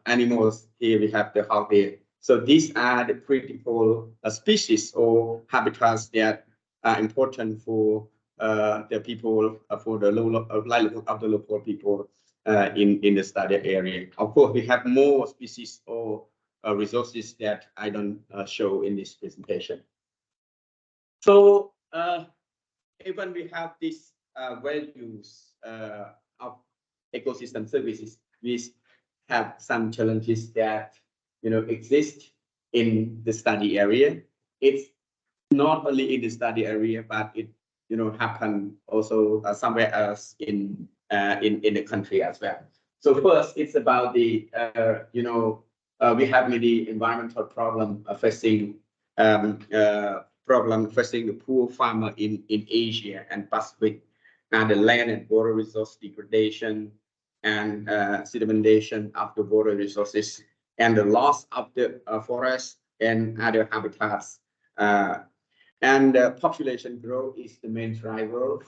animals. Here we have the hog deer. So these are the critical species or habitats that are important for the people, for the livelihood of the local people in the study area. Of course, we have more species or resources that I don't show in this presentation. So even we have these values of ecosystem services, we have some challenges that exist in the study area. It's not only in the study area, but it happen also somewhere else in the country as well. So first, it's about the we have many environmental problem facing the poor farmer in Asia and Pacific, and the land and water resource degradation and sedimentation of the water resources and the loss of the forest and other habitats. And population growth is the main driver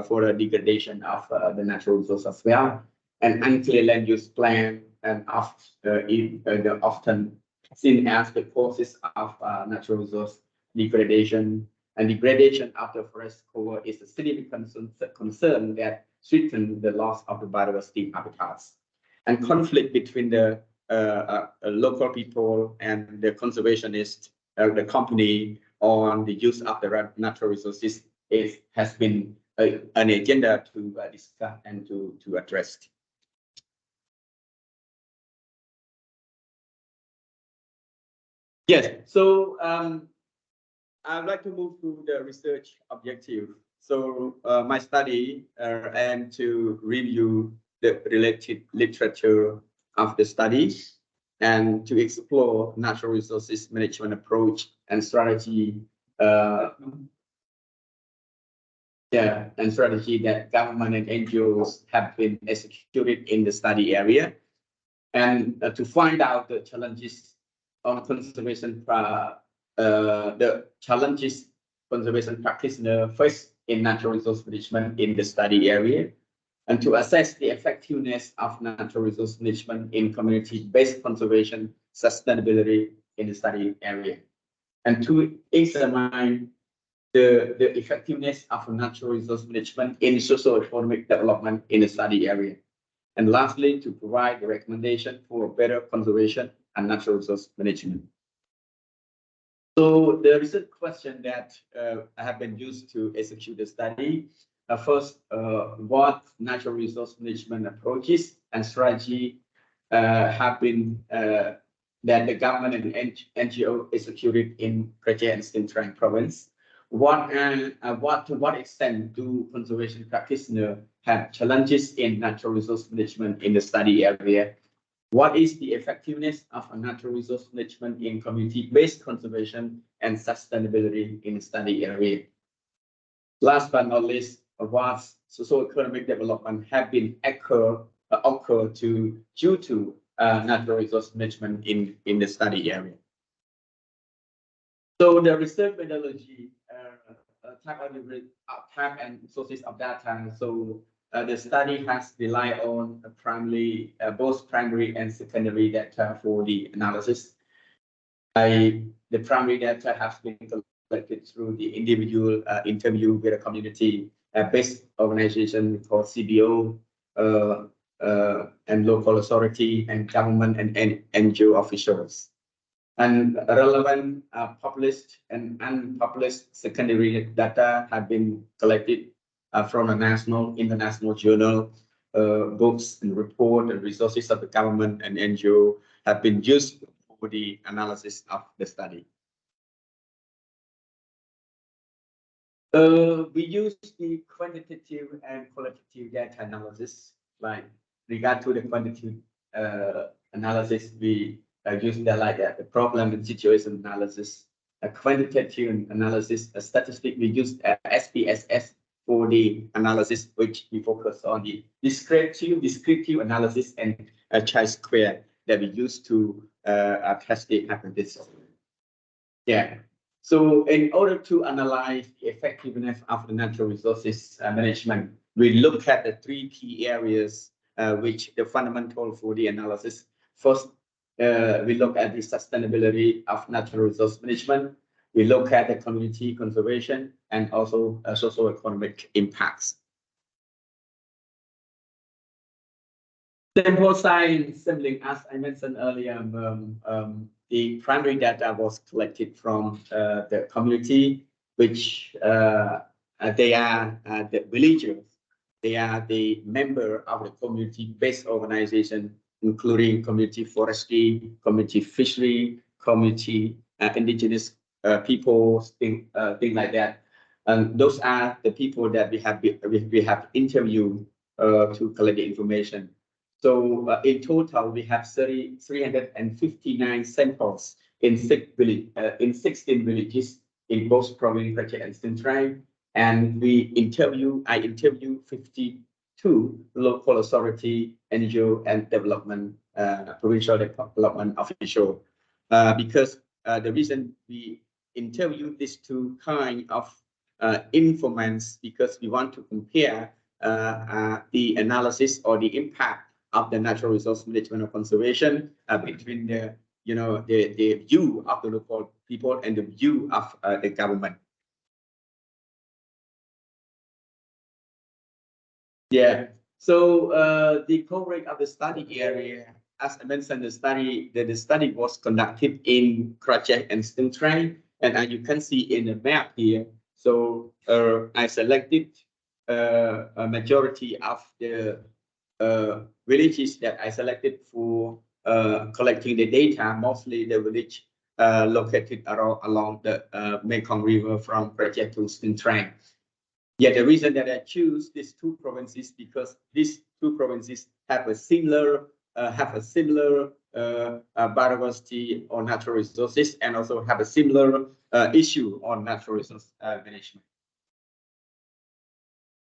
for the degradation of the natural resource as well. And unclear land use plan and often seen as the causes of natural resource degradation. And degradation of the forest cover is a significant concern that threatens the loss of the biodiversity habitats. And conflict between the local people and the conservationists, the company, on the use of the natural resources has been an agenda to discuss and to address. Yes, so I'd like to move to the research objective. So my study aimed to review the related literature of the studies and to explore natural resources management approach and strategy. Strategy that government and NGOs have been executed in the study area, and to find out the challenges on conservation, conservation practitioners face in natural resource management in the study area, and to assess the effectiveness of natural resource management in community-based conservation sustainability in the study area, and to examine the effectiveness of natural resource management in socio-economic development in the study area. And lastly, to provide the recommendation for better conservation and natural resource management. So the research question that have been used to execute the study, first, what natural resource management approaches and strategy have been that the government and NGO executed in Aceh and Siem Reap province. To what extent do conservation practitioners have challenges in natural resource management in the study area? What is the effectiveness of a natural resource management in community-based conservation and sustainability in the study area? Last but not least, what socio-economic development have been occurred due to natural resource management in the study area? So the research methodology, type and sources of data. So the study has relied on primarily both primary and secondary data for the analysis. The primary data has been collected through the individual interview with a community-based organization called CBO and local authority and government and NGO officials. And relevant published and unpublished secondary data have been collected from a national, international journal, books and report and resources of the government and NGO have been used for the analysis of the study. We use the quantitative and qualitative data analysis. Like regard to the quantitative analysis, we use the problem and situation analysis. A quantitative analysis, a statistic, we use SPSS for the analysis, which we focus on the descriptive analysis and a chi-square that we use to test the hypothesis. Yeah. So in order to analyze the effectiveness of the natural resources management, we look at the three key areas which the fundamental for the analysis. First, we look at the sustainability of natural resource management. We look at the community conservation and also socio-economic impacts. Sample size sampling, as I mentioned earlier, the primary data was collected from the community, which they are the villagers. They are the member of the community-based organization, including community forestry, community fishery, community indigenous people, things like that. And those are the people that we have interviewed to collect the information. So in total, we have 359 samples in 16 villages in both province Aceh and Sintrai. And I interviewed 52 local authority, NGO, and development, provincial development official. Because the reason we interviewed these two kind of informants, because we want to compare the analysis or the impact of the natural resource management or conservation between the view of the local people and the view of the government. Yeah. So the coverage of the study area, as I mentioned, the study was conducted in Aceh and Sintrai, and as you can see in the map here. So I selected a majority of the villages that I selected for collecting the data, mostly the village located along the Mekong River from Aceh to Sintrai. Yeah, the reason that I choose these two provinces because these two provinces have a similar biodiversity or natural resources, and also have a similar issue on natural resource management.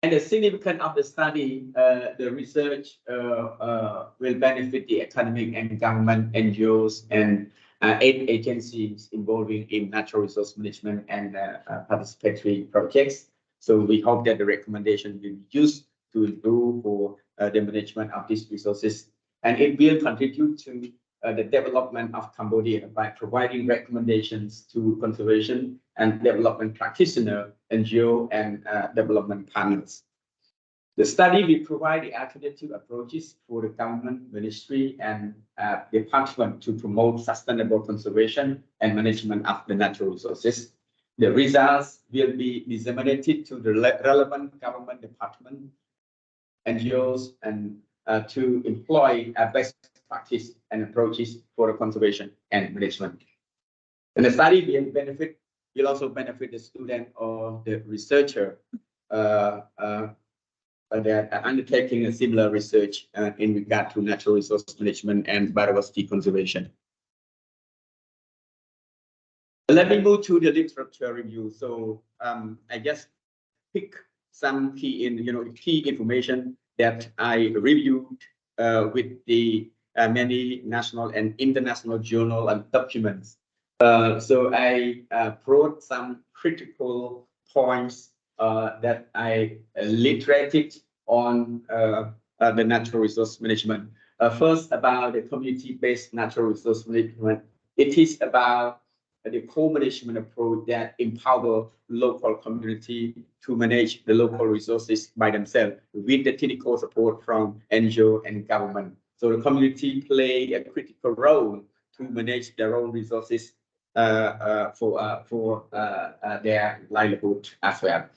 And the significance of the study, the research will benefit the economic and government NGOs and aid agencies involving in natural resource management and participatory projects. So we hope that the recommendation will be used to improve for the management of these resources, and it will contribute to the development of Cambodia by providing recommendations to conservation and development practitioners, NGO, and development partners. The study will provide the alternative approaches for the government, ministry, and department to promote sustainable conservation and management of the natural resources. The results will be disseminated to the relevant government department, NGOs, and to employ best practice and approaches for the conservation and management. And the study will also benefit the student or the researcher that are undertaking a similar research in regard to natural resource management and biodiversity conservation. Let me move to the literature review. So I just pick some key information that I reviewed with the many national and international journal and documents. So I brought some critical points that I literated on the natural resource management. First, about the community-based natural resource management. It is about the co-management approach that empower local community to manage the local resources by themselves with the technical support from NGO and government. So the community play a critical role to manage their own resources for their livelihood as well.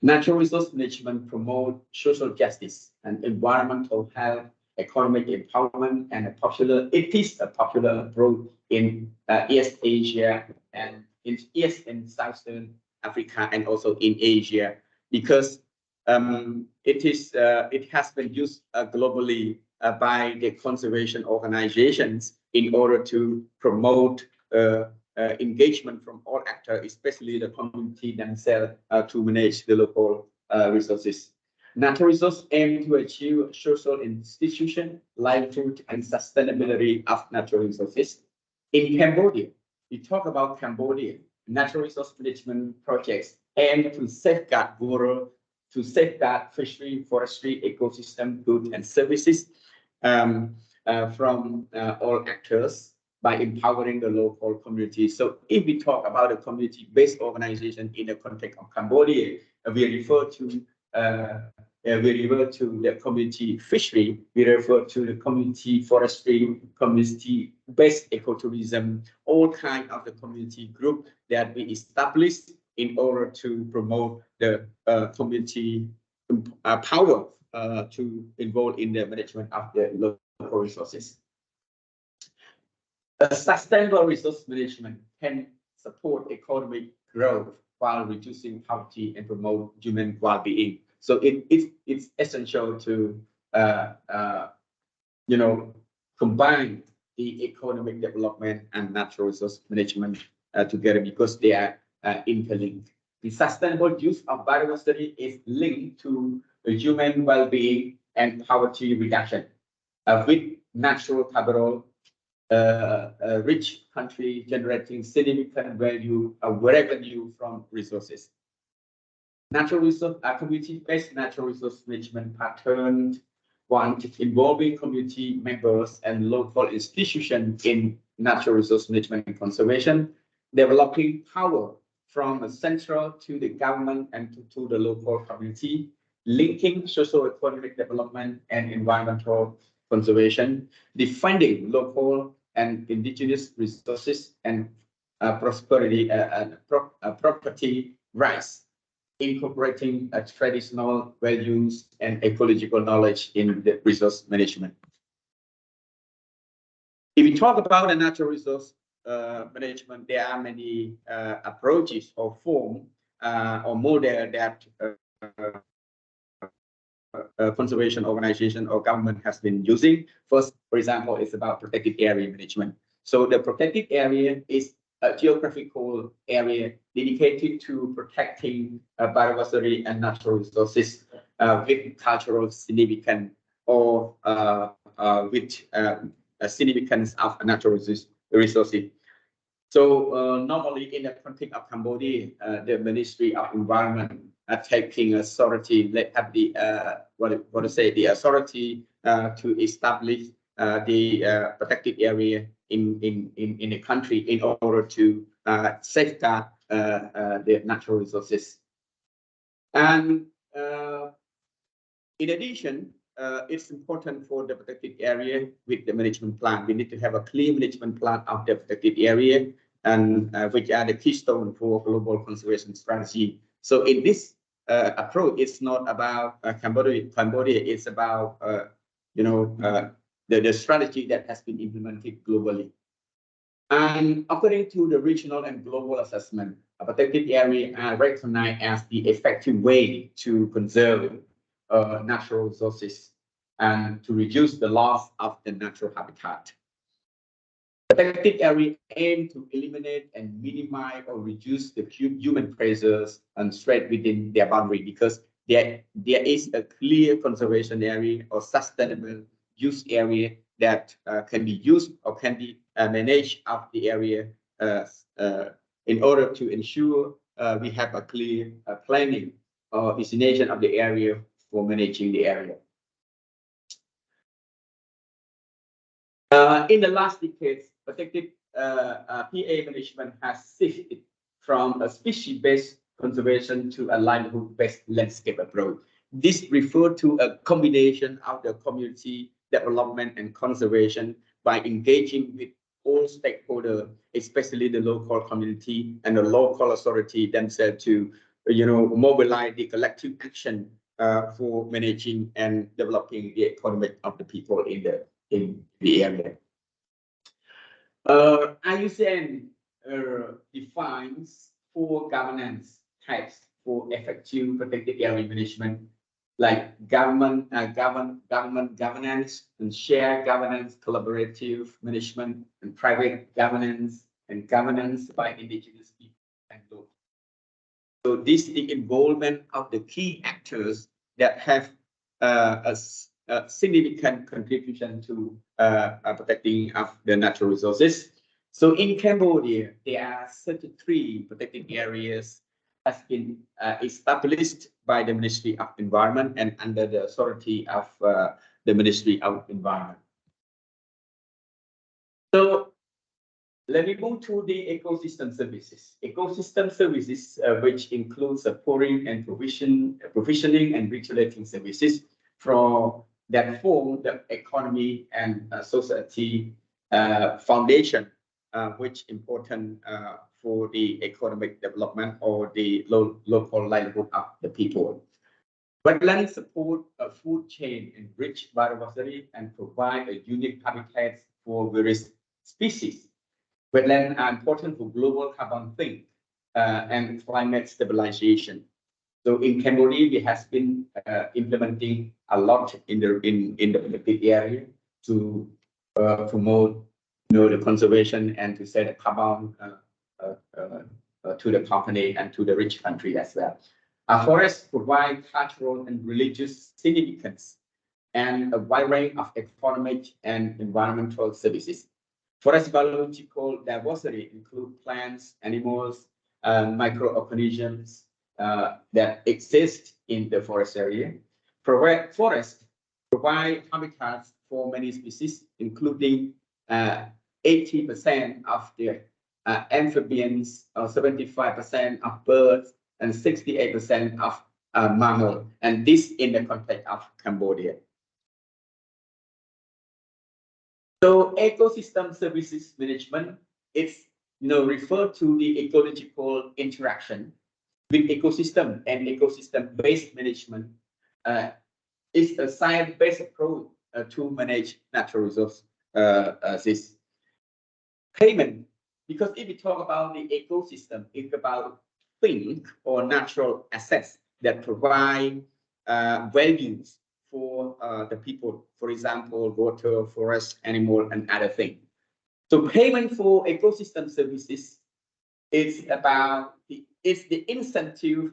Natural resource management promote social justice and environmental health, economic empowerment, and it is a popular approach in East Asia and in East and Southern Africa, and also in Asia, because it has been used globally by the conservation organizations in order to promote engagement from all actors, especially the community themselves, to manage the local resources. Natural resources aim to achieve social institution, livelihood, and sustainability of natural resources. In Cambodia, we talk about Cambodia. Natural resource management projects aim to safeguard water, to safeguard fishery, forestry, ecosystem, goods, and services from all actors by empowering the local community. So if we talk about a community-based organization in the context of Cambodia, we refer to the community fishery, we refer to the community forestry, community-based ecotourism, all kinds of the community group that we established in order to promote the community power to involve in the management of the local resources. A sustainable resource management can support economic growth while reducing poverty and promote human well-being. So it's essential to combine the economic development and natural resource management together because they are interlinked. The sustainable use of biodiversity is linked to human well-being and poverty reduction. With natural capital, a rich country generating significant value of revenue from resources. Natural resource, community-based natural resource management pattern one involving community members and local institutions in natural resource management and conservation, developing power from the central to the government and to the local community, linking socio-economic development and environmental conservation, defending local and indigenous resources and property rights, incorporating traditional values and ecological knowledge in the resource management. If we talk about the natural resource management, there are many approaches or form or model that conservation organization or government has been using. First, for example, it's about protected area management. So the protected area is a geographical area dedicated to protecting biodiversity and natural resources with cultural significance or with a significance of natural resources. So normally in the context of Cambodia, the Ministry of Environment taking authority, they have the the authority to establish the protected area in the country in order to safeguard the natural resources. And in addition, it's important for the protected area with the management plan. We need to have a clear management plan of the protected area, and which are the keystone for global conservation strategy. So in this approach, it's not about Cambodia. It's about the strategy that has been implemented globally. And according to the regional and global assessment, a protected area are recognized as the effective way to conserve natural resources and to reduce the loss of the natural habitat. Protected area aim to eliminate and minimize or reduce the human pressures and threat within their boundary because there is a clear conservation area or sustainable use area that can be used or can be managed of the area in order to ensure we have a clear planning or designation of the area for managing the area. In the last decades, protected PA management has shifted from a species-based conservation to a livelihood-based landscape approach. This refers to a combination of the community development and conservation by engaging with all stakeholders, especially the local community and the local authority themselves to, mobilize the collective action for managing and developing the economy of the people in the area. IUCN defines 4 governance types for effective protected area management, like government governance and shared governance, collaborative management, and private governance, and governance by indigenous people and local. So this is the involvement of the key actors that have a significant contribution to protecting of the natural resources. So in Cambodia, there are 33 protected areas has been established by the Ministry of Environment and under the authority of the Ministry of Environment. So let me move to the ecosystem services. Ecosystem services, which includes supporting and provisioning and regulating services from that form the economy and society foundation, which important for the economic development or the local livelihood of the people. Wetlands support a food chain, enrich biodiversity, and provide a unique habitat for various species. Wetlands are important for global carbon sink and climate stabilization. So in Cambodia, we have been implementing a lot in the area to promote, the conservation and to set a carbon to the company and to the rich country as well. Forests provide cultural and religious significance and a wide range of economic and environmental services. Forest biological diversity include plants, animals, microorganisms that exist in the forest area. Forests provide habitats for many species, including 80% of the amphibians, 75% of birds, and 68% of mammals, and this in the context of Cambodia. So ecosystem services management is referred to the ecological interaction with ecosystem, and ecosystem-based management is a science-based approach to manage natural resources. This payment, because if we talk about the ecosystem, it's about things or natural assets that provide values for the people, for example, water, forest, animal, and other things. So payment for ecosystem services is about the incentive,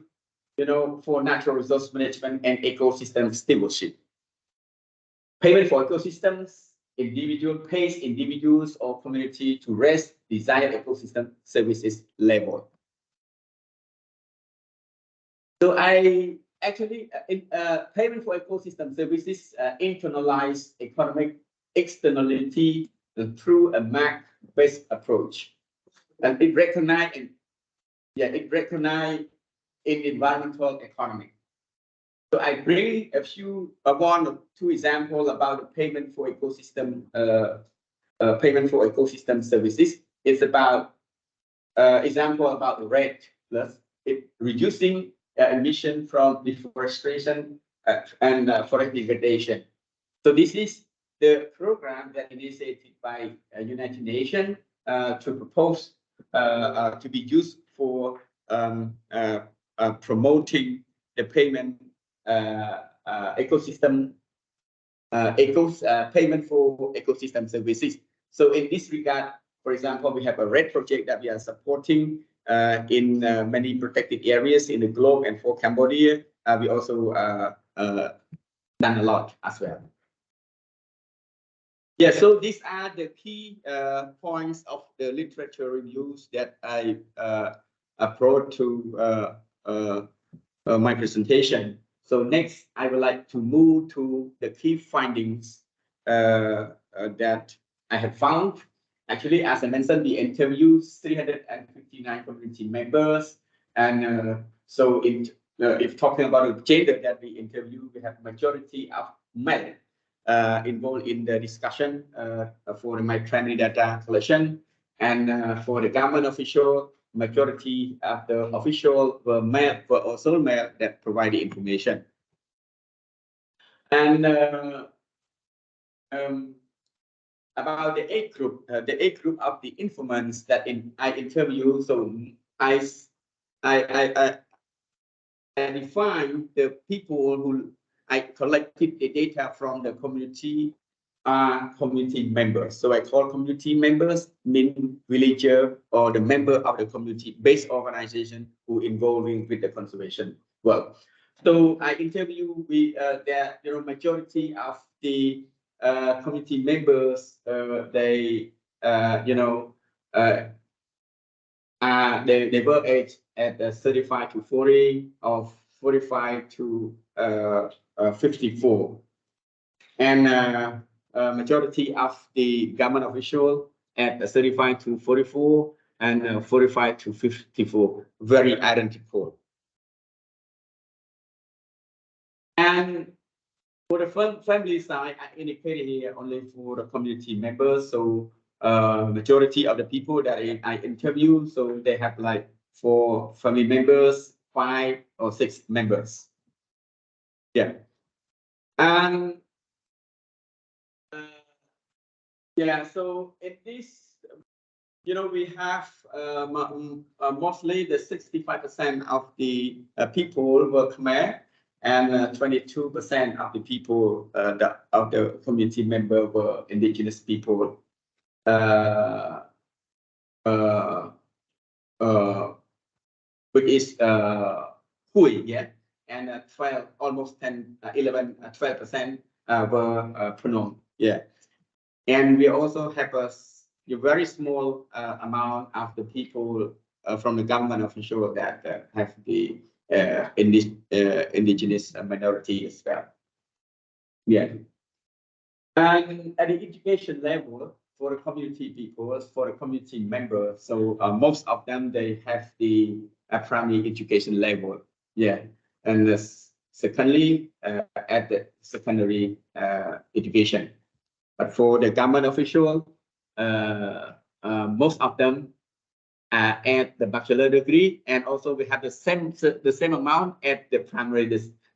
for natural resource management and ecosystem stewardship. Payment for ecosystems, individual pays individuals or community to raise desired ecosystem services level. So I actually, payment for ecosystem services internalize economic externality through a market-based approach, and it recognizes in environmental economy. So I bring one or two examples about the payment for ecosystem services. It's about example about the REDD plus it reducing emission from deforestation and forest degradation. So this is the program that initiated by United Nations to propose to be used for promoting the payment payment for ecosystem services. So in this regard, for example, we have a REDD project that we are supporting in many protected areas in the globe, and for Cambodia, we also done a lot as well. Yeah, so these are the key points of the literature reviews that I brought to my presentation. So next, I would like to move to the key findings that I have found. Actually, as I mentioned, we interviewed 359 community members, and so if talking about the gender that we interviewed, we have majority of men involved in the discussion for my primary data collection, and for the government official, majority of the official were also male that provide the information. And about the age group of the informants that I interviewed. So I defined the people who I collected the data from the community community members. So I call community members mean villager or the member of the community-based organization who involving with the conservation work. So I interview with the majority of the community members. They They were aged at 35 to 40 or 45 to 54. And majority of the government official at 35 to 44 and 45 to 54, very identical. And for the family side, I indicated here only for the community members. So majority of the people that I interview, so they have like 4 family members, 5 or 6 members. Yeah. And yeah, so in this, we have mostly the 65% of the people were Khmer, and 22% of the people of the community member were indigenous people. Uh, uh, uh, which is Hui, yeah, and 12, almost 10, 11, 12% were Phnom, yeah. And we also have a very small amount of the people from the government official that have the indigenous minority as well. Yeah. And at the education level, for the community people, for the community members, so most of them, they have the primary education level. Yeah. And secondly, at the secondary education. But for the government official, most of them are at the bachelor degree, and also we have the same amount at the primary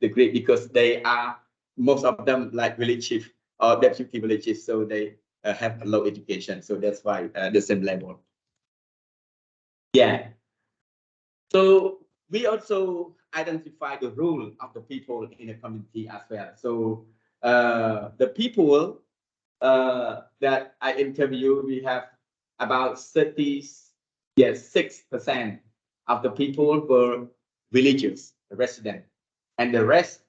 degree, because they are, most of them, like village chief or deputy village chief, so they have a low education. So that's why the same level. Yeah. So we also identify the role of the people in the community as well. So the people that I interviewed, we have about 6% of the people were villagers, residents, and the rest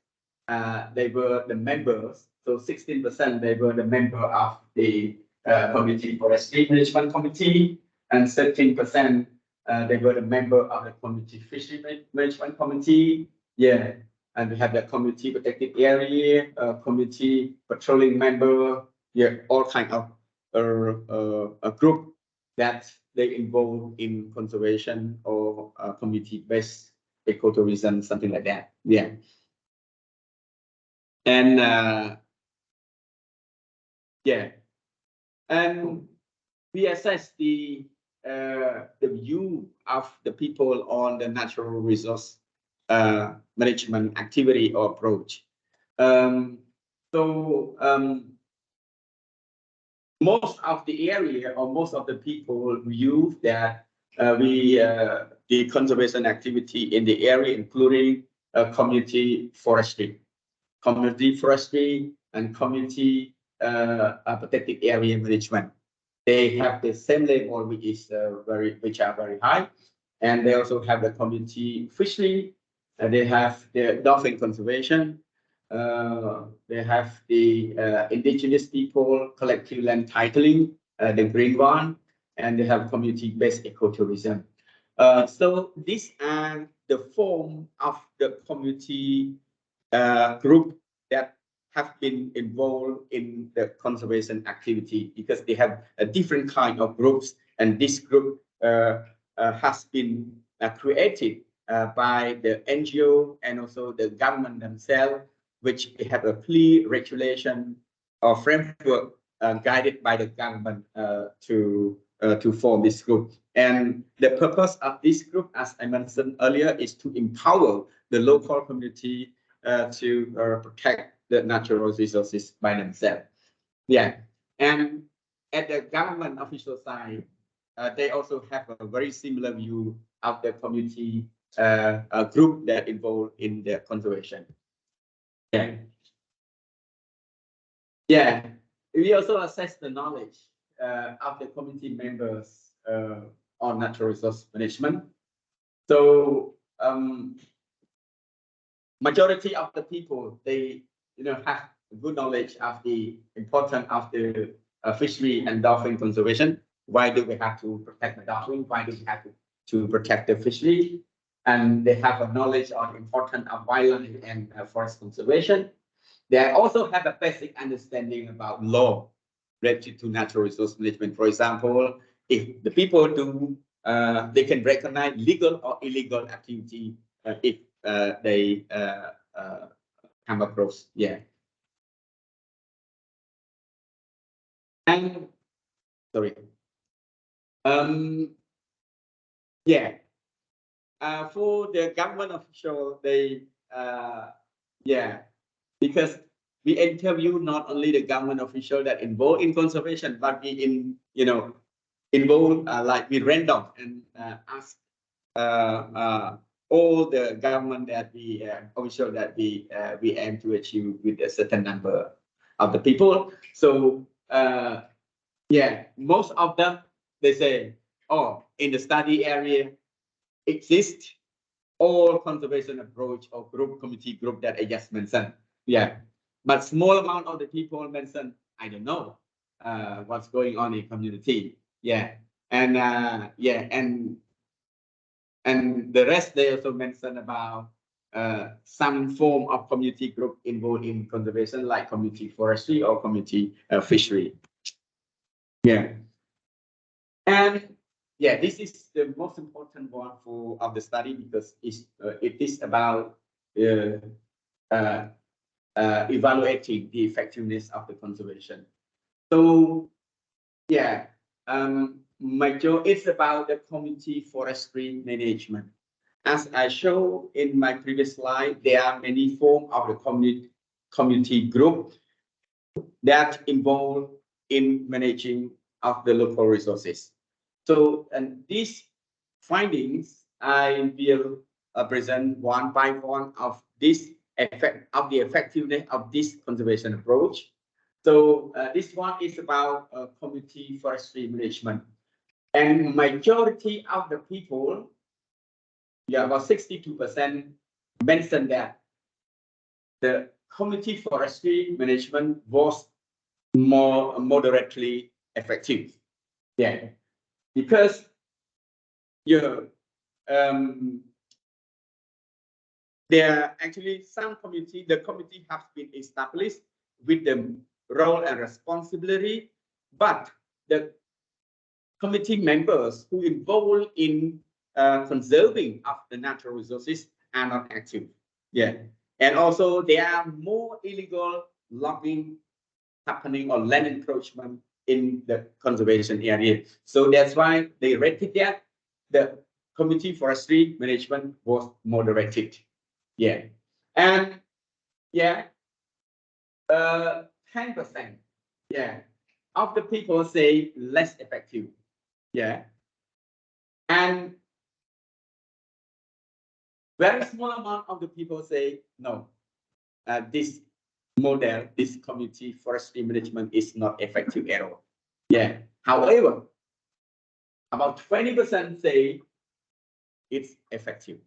they were the members. So 16% they were the member of the community forestry management committee, and 13% they were the member of the community fishery management committee. Yeah, and we have the community protected area, community patrolling member. Yeah, all kind of a group that they involve in conservation or community-based ecotourism, something like that. Yeah. And yeah, and we assess the view of the people on the natural resource management activity or approach. So most of the area or most of the people view that the conservation activity in the area, including community forestry and community protected area management. They have the same level, which are very high, and they also have the community fishery. They have the dolphin conservation. They have the indigenous people collective land titling, the green one, and they have community-based ecotourism. So these are the form of the community group that have been involved in the conservation activity, because they have a different kind of groups, and this group has been created by the NGO and also the government themselves, which have a clear regulation or framework guided by the government to form this group. And the purpose of this group, as I mentioned earlier, is to empower the local community to protect the natural resources by themselves. Yeah, and at the government official side, they also have a very similar view of the community group that involved in the conservation. Yeah. Yeah, we also assess the knowledge of the community members on natural resource management. So majority of the people, they have good knowledge of the importance of the fishery and dolphin conservation. Why do we have to protect the dolphin? Why do we have to to protect the fishery, and they have a knowledge on the importance of wildlife and forest conservation. They also have a basic understanding about law related to natural resource management. For example, if the people do, they can recognize legal or illegal activity if they come across. Yeah. And sorry. Yeah. For the government official, they yeah, because we interview not only the government official that involved in conservation, but we involved like we random and ask all the government that we official that we aim to achieve with a certain number of the people. So yeah, most of them they say, oh, in the study area exist all conservation approach or group committee group that I just mentioned. Yeah, but small amount of the people mentioned, I don't know what's going on in community. Yeah, and yeah, and the rest they also mentioned about some form of community group involved in conservation, like community forestry or community fishery. Yeah, and yeah, this is the most important one for of the study because it is about uh, uh, evaluating the effectiveness of the conservation. So yeah, major it's about the community forestry management. As I show in my previous slide, there are many forms of the community group that involved in managing of the local resources. So, and these findings, I will present one by one of this effect of the effectiveness of this conservation approach. So this one is about community forestry management, and majority of the people, yeah, about 62% mentioned that the community forestry management was more moderately effective. Yeah, because you know, there are actually some community, the community has been established with the role and responsibility, but the committee members who involved in conserving of the natural resources are not active. Yeah, and also there are more illegal logging happening or land encroachment in the conservation area. So that's why they rated that the community forestry management was moderated. Yeah, and yeah, 10%. Yeah, of the people say less effective. Yeah, and very small amount of the people say no. This model, this community forestry management is not effective at all. Yeah. However, about 20% say it's effective.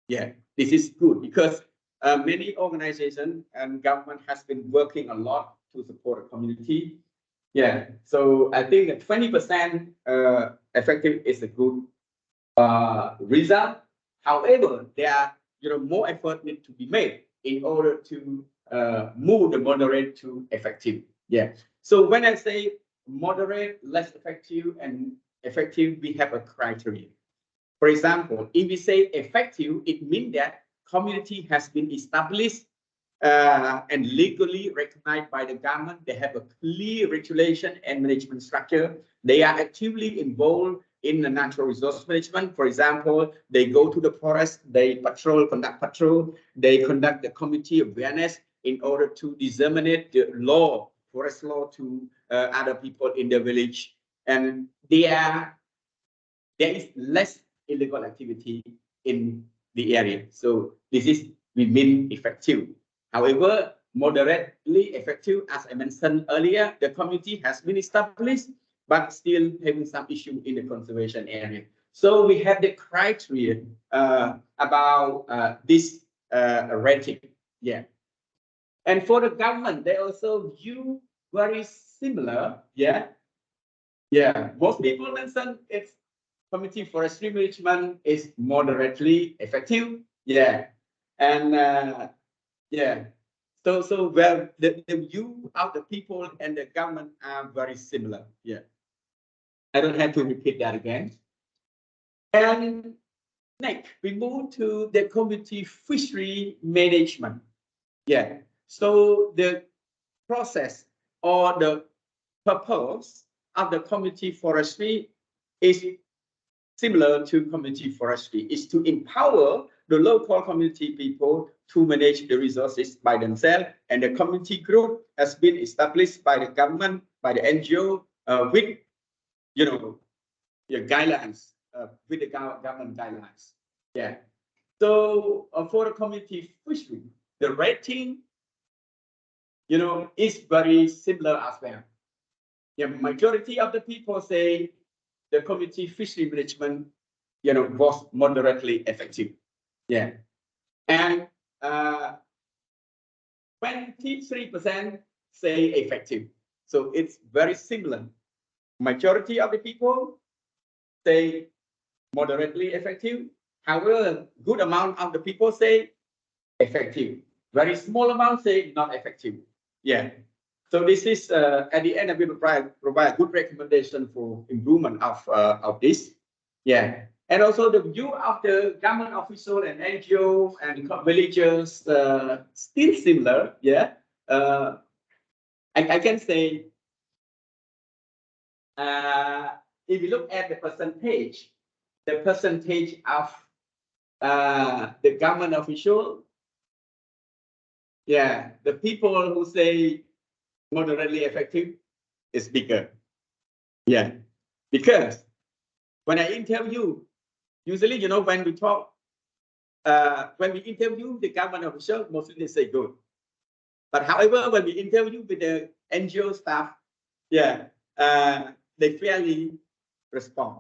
Yeah, this is good because many organizations and government has been working a lot to support the community. Yeah, so I think that 20% effective is a good result. However, there are more effort need to be made in order to move the moderate to effective. Yeah. So when I say moderate, less effective, and effective, we have a criteria. For example, if we say effective, it means that community has been established and legally recognized by the government. They have a clear regulation and management structure. They are actively involved in the natural resource management. For example, they go to the forest, they conduct patrol, they conduct the community awareness in order to disseminate the law, forest law to other people in the village. And there is less illegal activity in the area. So this is we mean effective. However, moderately effective, as I mentioned earlier, the community has been established, but still having some issue in the conservation area. So we have the criteria about this rating. Yeah. And for the government, they also view very similar. Yeah. Yeah. Most people mention it's community forestry management is moderately effective. Yeah, and yeah. So well, the view of the people and the government are very similar. Yeah, I don't have to repeat that again. And next, we move to the community fishery management. Yeah. So the process or the purpose of the community forestry is similar to community forestry, is to empower the local community people to manage the resources by themselves, and the community group has been established by the government, by the NGO, with the guidelines, with the government guidelines. Yeah. So for the community fishery, the rating, is very similar as well. Yeah, majority of the people say the community fishery management, was moderately effective. Yeah, and 23% say effective. So it's very similar. Majority of the people say moderately effective. However, good amount of the people say effective. Very small amount say not effective. Yeah. So this is at the end, I will provide good recommendation for improvement of this. Yeah. And also the view of the government official and NGO and villagers still similar. Yeah. I can say if you look at the percentage of the government official, yeah, the people who say moderately effective is bigger. Yeah, because when I interview, usually, when we talk, when we interview the government official, mostly they say good. But however, when we interview with the NGO staff, yeah, they fairly respond.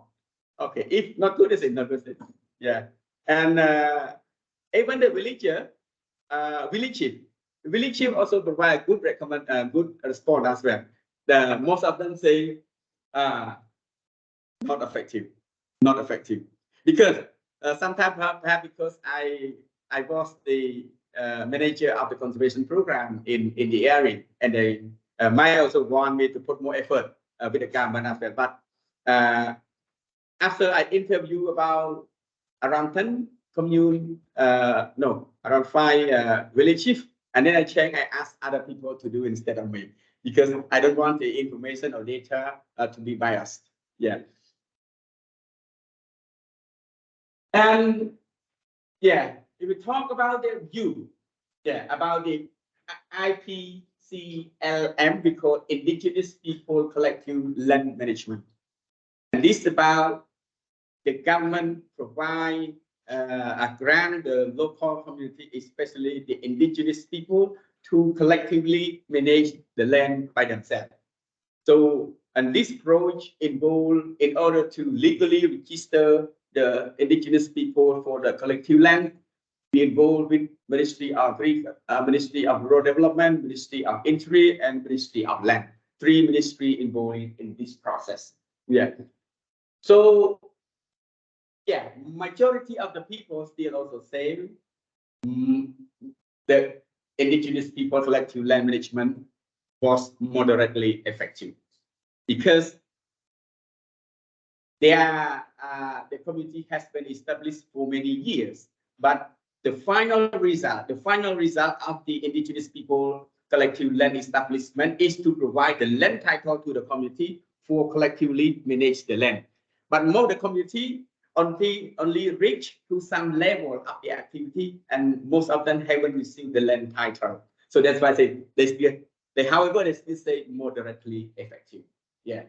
Okay, if not good, they say not good. Yeah, and even the village chief also provide good good response as well. Most of them say not effective, because sometimes perhaps because I was the manager of the conservation program in the area, and they might also want me to put more effort with the government as well. But after I interview about around 10 around 5 village chiefs, and then I ask other people to do instead of me, because I don't want the information or data to be biased. Yeah. And yeah, if we talk about the view, about the IPCLM, we call Indigenous People Collective Land Management. And this is about the government provide a grant the local community, especially the indigenous people, to collectively manage the land by themselves. So, and this approach involved, in order to legally register the indigenous people for the collective land, be involved with Ministry of Rural Development, Ministry of Interior, and Ministry of Land. 3 ministries involved in this process. Yeah. So, yeah, majority of the people still also say the indigenous people collective land management was moderately effective, because the community has been established for many years, but the final result of the indigenous people collective land establishment is to provide the land title to the community for collectively manage the land. But more the community only reach to some level of the activity, and most of them haven't received the land title. So that's why I say however, they still say moderately effective. Yeah.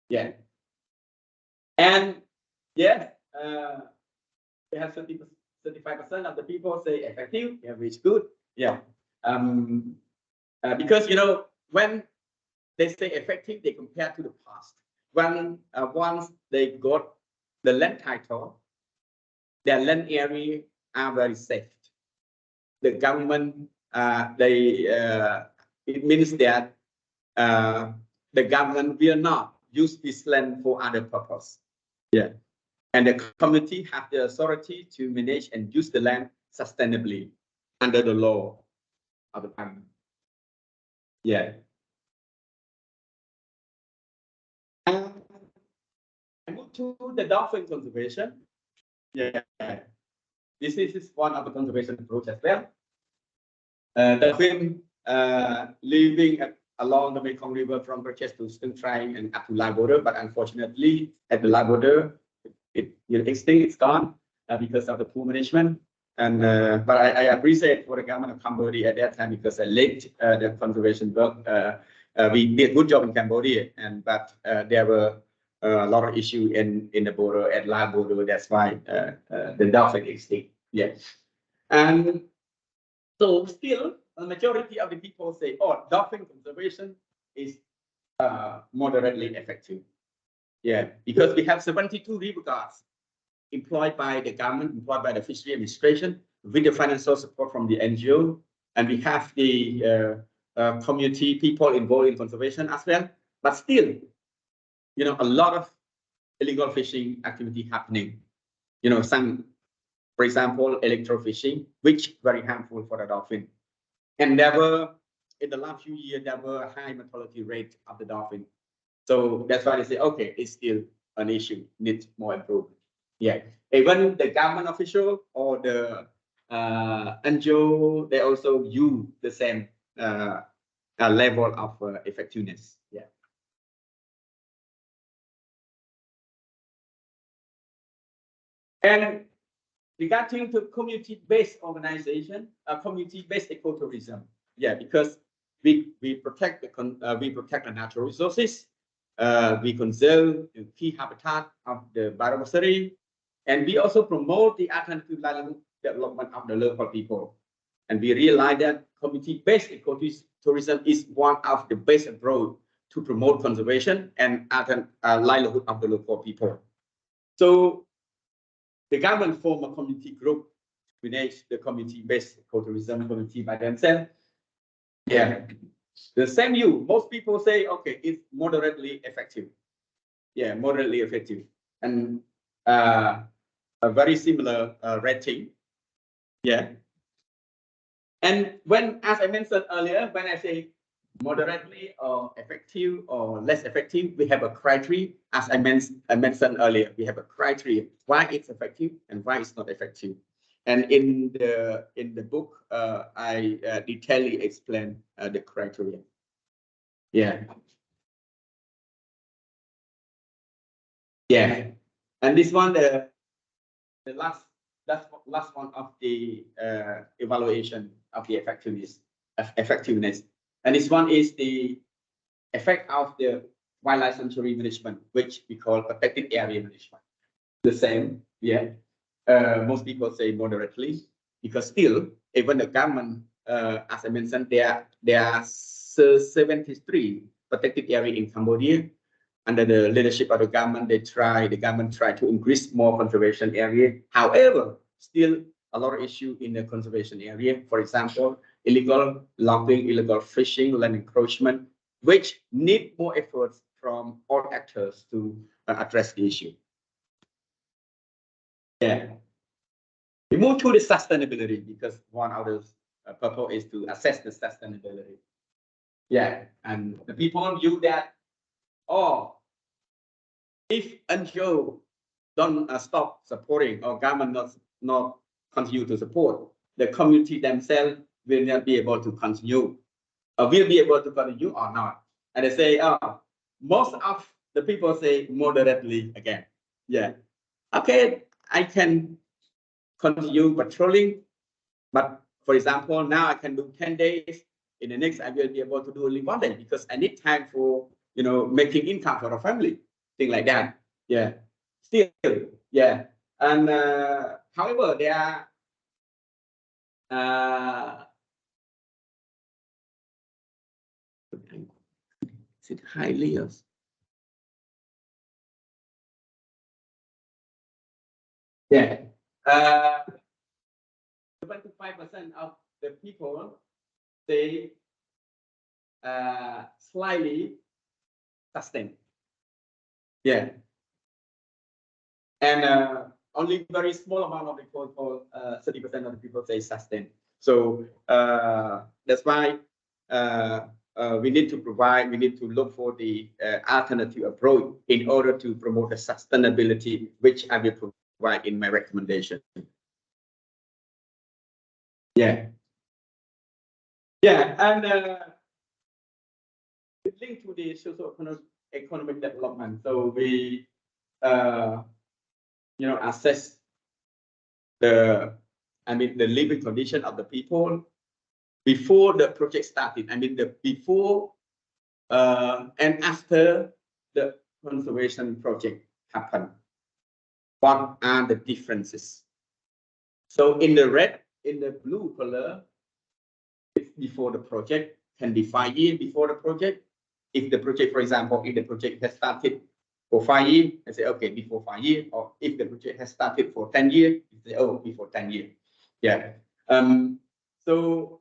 Yeah. And yeah, we have 35% of the people say effective, yeah, which is good. Yeah. Because when they say effective, they compare to the past. When once they got the land title, their land area are very safe. The government, it means that the government will not use this land for other purpose. Yeah. And the community have the authority to manage and use the land sustainably under the law of the government. Yeah. And I move to the dolphin conservation. Yeah. This is one of the conservation approach as well. Dolphin living along the Mekong River from Purchase to Stung Trai and up to Lai border, but unfortunately at the Lai border, extinct, it's gone because of the poor management. And but I appreciate for the government of Cambodia at that time because I led the conservation work. We did a good job in Cambodia, but there were a lot of issues in the border at Lai border. That's why the dolphin extinct. Yes, and so still a majority of the people say, "Oh, dolphin conservation is moderately effective." Yeah, because we have 72 river guards employed by the government, employed by the fishery administration, with the financial support from the NGO, and we have the community people involved in conservation as well. But still, a lot of illegal fishing activity happening. Some, for example, electrofishing, which very harmful for the dolphin. And in the last few years, there were a high mortality rate of the dolphin. So that's why they say, okay, it's still an issue, needs more improvement. Yeah, even the government official or the NGO, they also use the same level of effectiveness. Yeah. And regarding to community-based organization, community-based ecotourism. Yeah, because we protect the natural resources, we conserve the key habitat of the biodiversity, and we also promote the alternative livelihood development of the local people. And we realize that community-based ecotourism is one of the best approach to promote conservation and livelihood of the local people. So the government formed a community group to manage the community-based ecotourism community by themselves. Yeah, the same view. Most people say, okay, it's moderately effective. Yeah, moderately effective, and a very similar rating. Yeah, and as I mentioned earlier, when I say moderately or effective or less effective, we have a criteria. As I mentioned earlier, we have a criteria why it's effective and why it's not effective. And in the book, I detailedly explain the criteria. Yeah. Yeah. And this one, the last one of the evaluation of the effectiveness. And this one is the effect of the wildlife sanctuary management, which we call protected area management. The same, yeah. Most people say moderately, because still, even the government, as I mentioned, there are 73 protected area in Cambodia. Under the leadership of the government, the government tried to increase more conservation area. However, still a lot of issue in the conservation area. For example, illegal logging, illegal fishing, land encroachment, which need more efforts from all actors to address the issue. Yeah. We move to the sustainability because one of the purpose is to assess the sustainability. Yeah, and the people view that, oh, if NGO don't stop supporting or government not continue to support, the community themselves will not be able to continue. Will be able to continue or not. And they say, most of the people say moderately again. Yeah. Okay, I can continue patrolling, but for example, now I can do 10 days. In the next, I will be able to do only 1 day because I need time for making income for the family, things like that. Yeah, still, yeah. And however, there are is it highly? Yeah. 25% of the people say slightly sustain. Yeah. and only very small amount of the people, 30% of the people say sustain. So that's why we need to look for the alternative approach in order to promote the sustainability, which I will provide in my recommendation. Yeah. Yeah, and linked to the socio-economic development. So we, assess the living condition of the people before the project started. Before and after the conservation project happened. What are the differences? So in the blue color, before the project can be 5 years before the project. If the project, for example, if the project has started for 5 years, I say, okay, before 5 years, or if the project has started for 10 years, I say, oh, before 10 years. Yeah. Before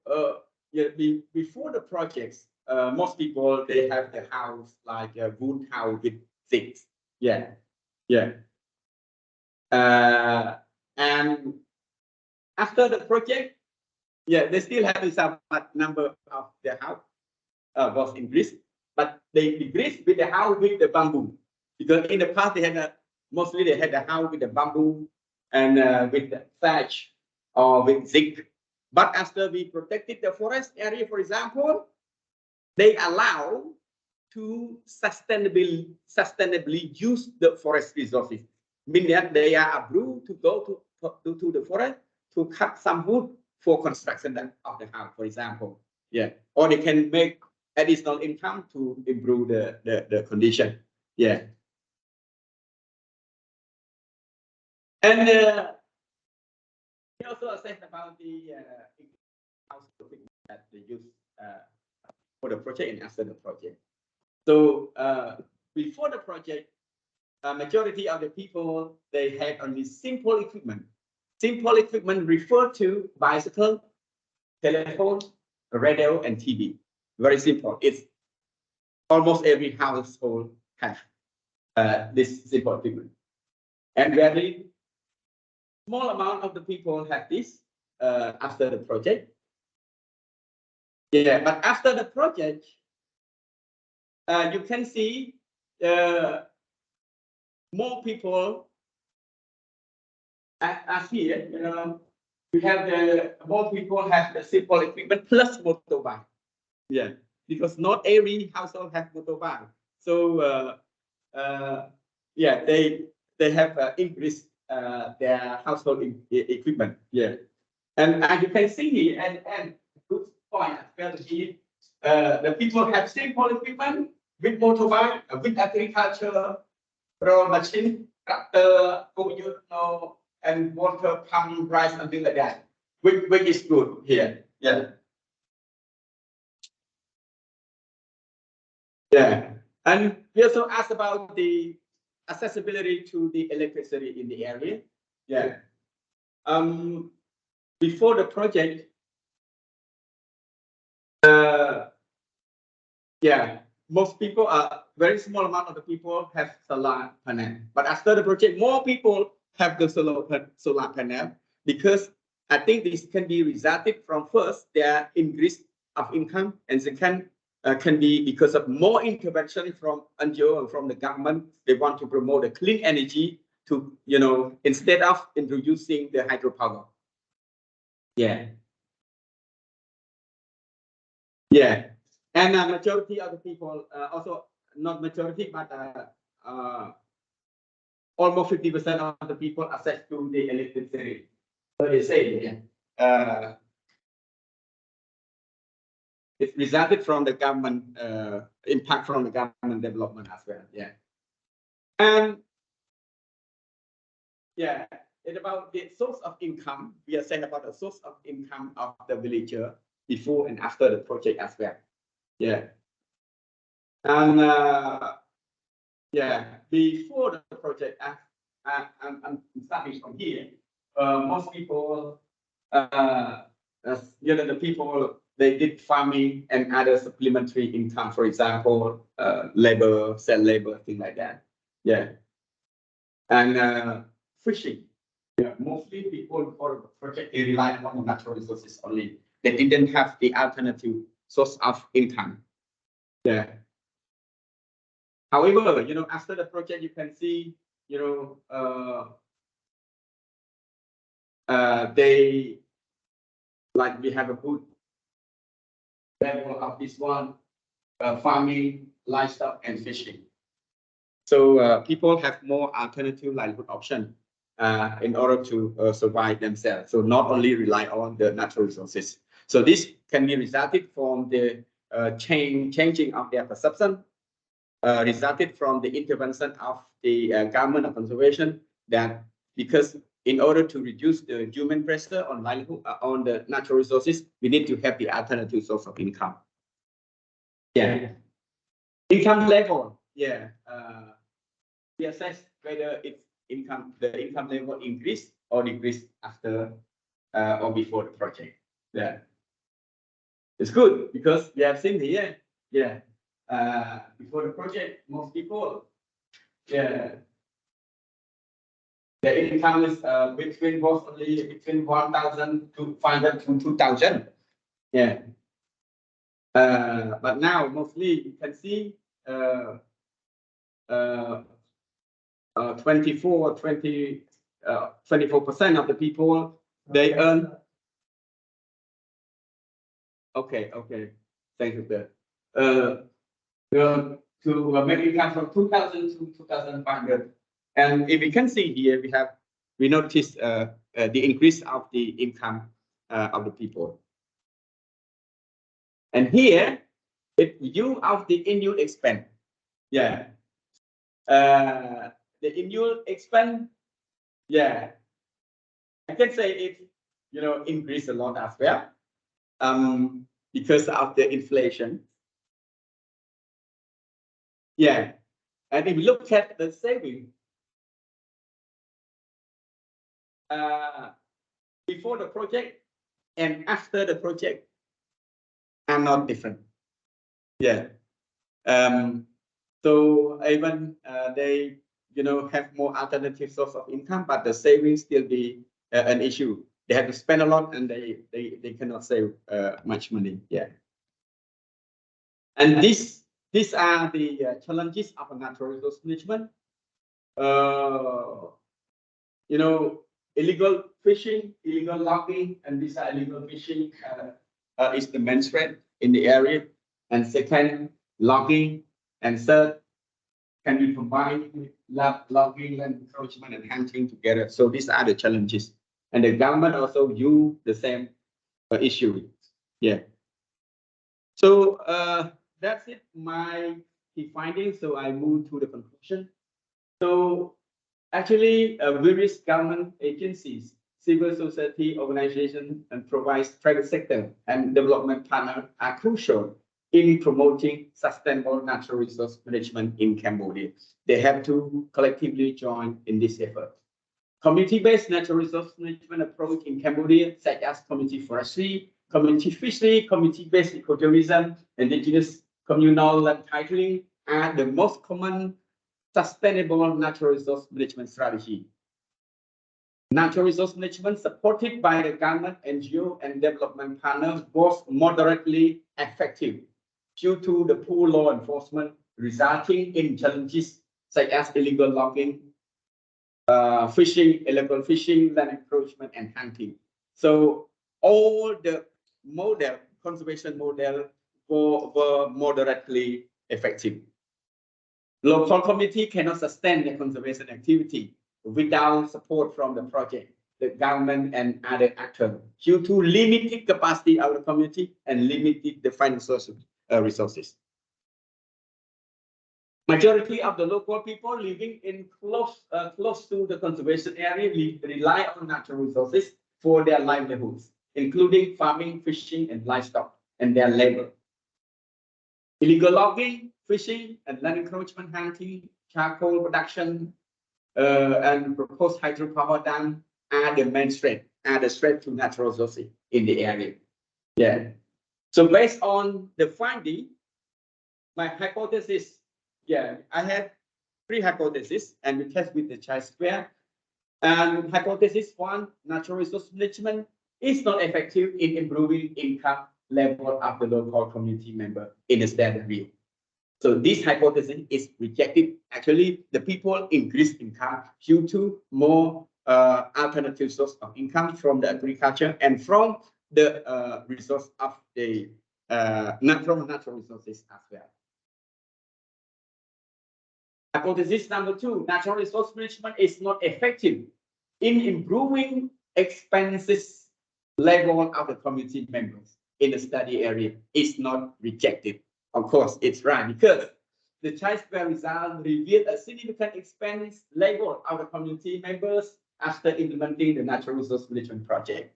the projects, most people, they have the house like a wood house with six. Yeah. Yeah. And after the project, yeah, they still have some number of the house was increased, but they increased with the house with the bamboo, because in the past they had mostly they had the house with the bamboo and with the thatch or with zinc. But after we protected the forest area, for example, they allow to sustainably use the forest resources. Meaning that they are approved to go to the forest to cut some wood for construction of the house, for example. Yeah, or they can make additional income to improve the condition. Yeah. And we also assessed about the house that they use for the project and after the project. So before the project, majority of the people, they had only simple equipment. Simple equipment refer to bicycle, telephone, radio, and TV. Very simple. It's almost every household has this simple equipment. And very small amount of the people have this after the project. Yeah, but after the project, you can see more people are here. We have more people have the simple equipment plus motorbike. Yeah, because not every household has motorbike. So yeah, they have increased their household equipment. Yeah, and you can see here, and good point as well here, the people have simple equipment with motorbike, with agriculture, raw machine, tractor, and water pump, rice, something like that, which is good here. Yeah. Yeah. And we also asked about the accessibility to the electricity in the area. Yeah. Before the project, yeah, most people are very small amount of the people have solar panel. But after the project, more people have the solar panel, because I think this can be resulted from first their increase of income, and second can be because of more intervention from NGO and from the government. They want to promote the clean energy to, instead of introducing the hydropower. Yeah. Yeah. And majority of the people, also not majority, but almost 50% of the people access to the electricity. So they say, yeah, it resulted from the government impact from the government development as well. Yeah. And yeah, it's about the source of income. We are saying about the source of income of the villager before and after the project as well. Yeah. And yeah, before the project, I'm starting from here. Most people, the people, they did farming and other supplementary income, for example, labor, sell labor, things like that. Yeah. And fishing. Yeah, mostly people for project they rely on natural resources only. They didn't have the alternative source of income. Yeah. However, after the project, you can see, they like we have a good level of this one, farming, livestock, and fishing. So people have more alternative livelihood option in order to survive themselves. So not only rely on the natural resources. So this can be resulted from the changing of their perception, resulted from the intervention of the government of conservation, that because in order to reduce the human pressure on livelihood on the natural resources, we need to have the alternative source of income. Yeah. Income level. Yeah. We assess whether the income level increase or decrease after or before the project. Yeah. It's good because we have seen here. Yeah. Before the project, most people, yeah, the income is was only between 1,500 to 2,000. Yeah. But now mostly you can see 24% of the people they earn. Okay. Thank you, sir. To make income from 2,000 to 2,500, and if we can see here, we notice the increase of the income of the people. And here, it's view of the annual expense. Yeah. The annual expense. Yeah. I can say it, increased a lot as well. Because of the inflation. Yeah. And if you look at the saving, before the project and after the project are not different. Yeah. So even they, have more alternative source of income, but the savings still be an issue. They have to spend a lot and they cannot save much money. Yeah. And these are the challenges of a natural resource management. Illegal fishing, illegal logging, and these are illegal fishing is the main threat in the area. And second, logging, and third, can be combined with logging, land encroachment, and hunting together. So these are the challenges. And the government also use the same issue. Yeah. So that's it, my key findings. So I move to the conclusion. So actually, various government agencies, civil society organizations, and provides private sector and development partners are crucial in promoting sustainable natural resource management in Cambodia. They have to collectively join in this effort. Community-based natural resource management approach in Cambodia, such as community forestry, community fishery, community-based ecotourism, indigenous communal land titling, are the most common sustainable natural resource management strategy. Natural resource management supported by the government, NGO, and development partners was moderately effective due to the poor law enforcement, resulting in challenges such as illegal logging, fishing, illegal fishing, land encroachment, and hunting. So all the conservation model were moderately effective. Local community cannot sustain the conservation activity without support from the project, the government, and other actors due to limited capacity of the community and limited the financial resources. Majority of the local people living in close to the conservation area rely on natural resources for their livelihoods, including farming, fishing, and livestock, and their labor. Illegal logging, fishing, and land encroachment, hunting, charcoal production, and proposed hydropower dam are the main threat, to natural resources in the area. Yeah. So based on the finding, my hypothesis, I had three hypotheses, and we test with the chi-square. And hypothesis one, natural resource management is not effective in improving income level of the local community member in a standard view. So this hypothesis is rejected. Actually, the people increase income due to more alternative source of income from the agriculture and from the resource of the natural resources as well. Hypothesis number two, natural resource management is not effective in improving expenses level of the community members in the study area. Is not rejected. Of course, it's right because the chi-square result revealed a significant expense level of the community members after implementing the natural resource management project.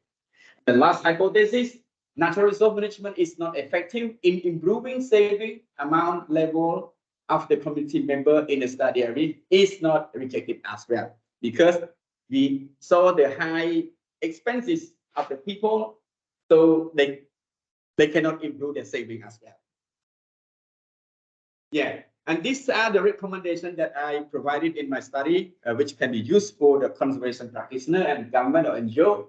The last hypothesis, natural resource management is not effective in improving saving amount level of the community member in the study area, is not rejected as well because we saw the high expenses of the people, so they cannot improve their saving as well. Yeah, and these are the recommendations that I provided in my study, which can be used for the conservation practitioner and government or NGO.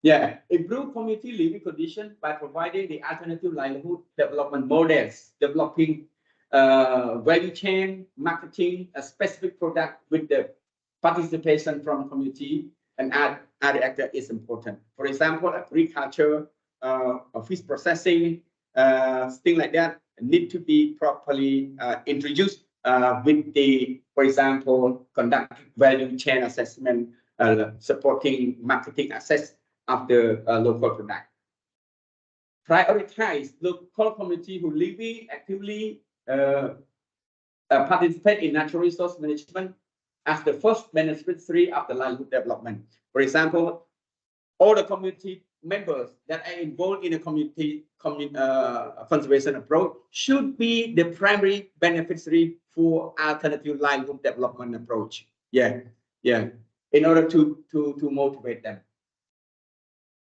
Yeah, improve community living conditions by providing the alternative livelihood development models, developing value chain, marketing a specific product with the participation from community and other actor is important. For example, agriculture, fish processing, things like that need to be properly introduced with the, for example, conduct value chain assessment, supporting marketing access of the local product. Prioritize local community who living actively participate in natural resource management as the first beneficiary of the livelihood development. For example, all the community members that are involved in a community conservation approach should be the primary beneficiary for alternative livelihood development approach. Yeah, in order to motivate them.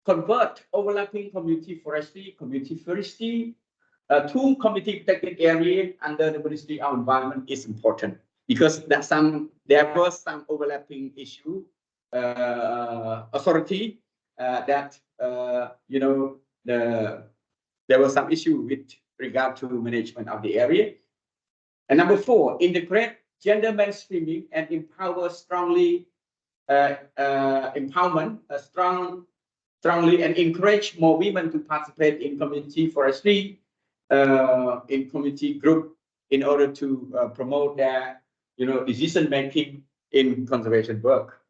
Convert overlapping community forestry to community protected area under the Ministry of Environment is important because there was some overlapping issue authority that there was some issue with regard to management of the area. And number four, integrate gender mainstreaming and empower strongly strongly and encourage more women to participate in community forestry, in community group, in order to promote their decision making in conservation work,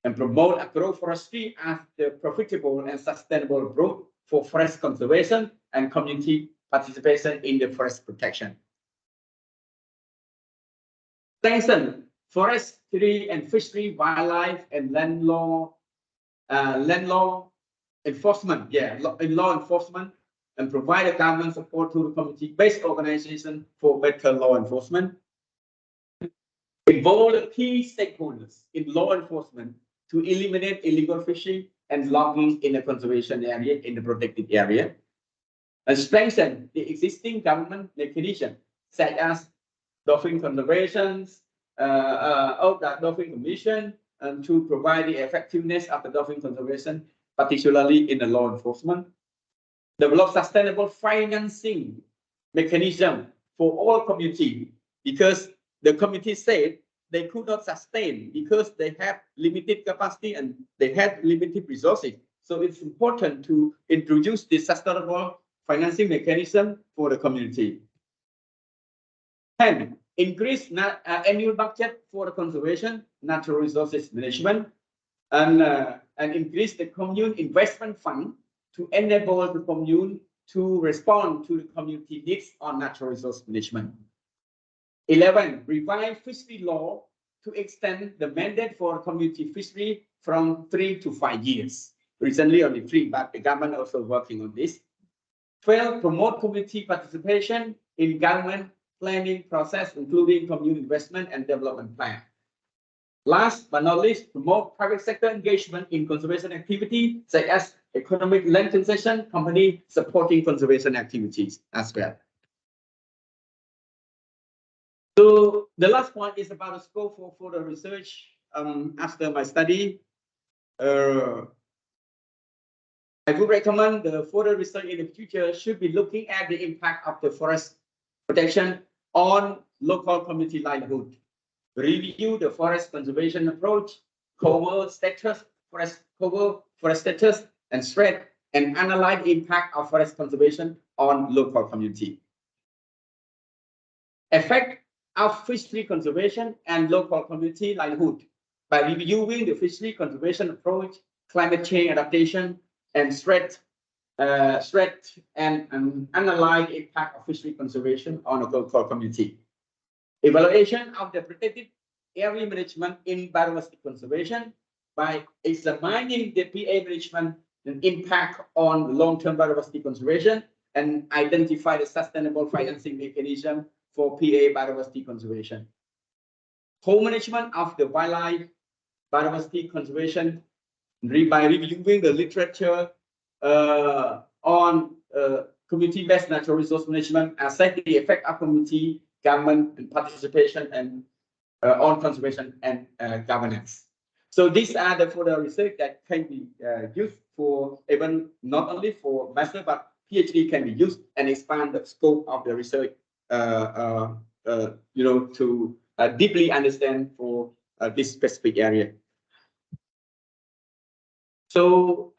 and promote agroforestry as the profitable and sustainable approach for forest conservation and community participation in the forest protection. Strengthen forestry and fishery, wildlife, and land law enforcement, law enforcement, and provide a government support to the community-based organization for better law enforcement. Involve the key stakeholders in law enforcement to eliminate illegal fishing and logging in a conservation area, in the protected area. And strengthen the existing government mechanism, such as dolphin conservation, of the Dolphin Commission, and to provide the effectiveness of the dolphin conservation, particularly in the law enforcement. Develop sustainable financing mechanism for all community, because the community said they could not sustain because they have limited capacity and they have limited resources. So it's important to introduce this sustainable financing mechanism for the community. 10. Increase annual budget for the conservation, natural resources management, and increase the commune investment fund to enable the commune to respond to the community needs on natural resource management. 11. Revise fishery law to extend the mandate for community fishery from 3 to 5 years. Recently only 3, but the government also working on this. 12. Promote community participation in government planning process, including commune investment and development plan. Last but not least, promote private sector engagement in conservation activity, such as economic land concession company supporting conservation activities as well. So the last point is about the scope for further research after my study, I would recommend the further research in the future should be looking at the impact of the forest protection on local community livelihood. Review the forest conservation approach, cover status, forest status and threat, and analyze the impact of forest conservation on local community. Effect of fishery conservation and local community livelihood by reviewing the fishery conservation approach, climate change adaptation, and threat and analyze the impact of fishery conservation on a local community. Evaluation of the protected area management in biodiversity conservation by examining the PA management and impact on long-term biodiversity conservation and identify the sustainable financing mechanism for PA biodiversity conservation. Co-management of the wildlife biodiversity conservation by reviewing the literature on community-based natural resource management, assess the effect of community, government, and participation and on conservation and governance. So these are the further research that can be used for even not only for master but PhD can be used and expand the scope of the research. To deeply understand for this specific area. So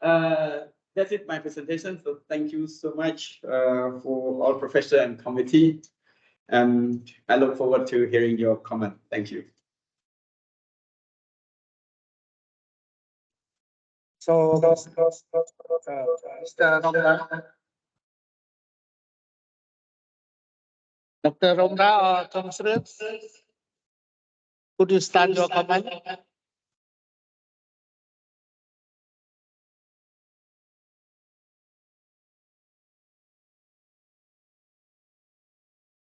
that's it, my presentation. So thank you so much for all professor and committee. I look forward to hearing your comment. Thank you. So, Mr. Dr. Romra or Comsrit, could you start your comment?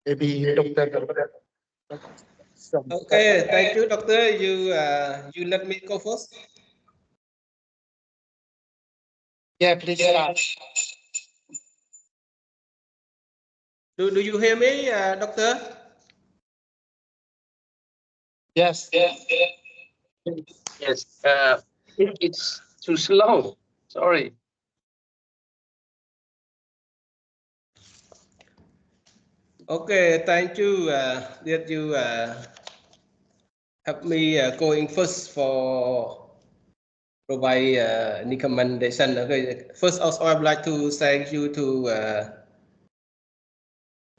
Maybe Dr. Okay, thank you, Doctor. You let me go first. Yeah, please start. Do you hear me, Doctor? Yes. Yes, it's too slow. Sorry. Okay, thank you that you have me going first for provide any commendation. Okay, first also I would like to thank you to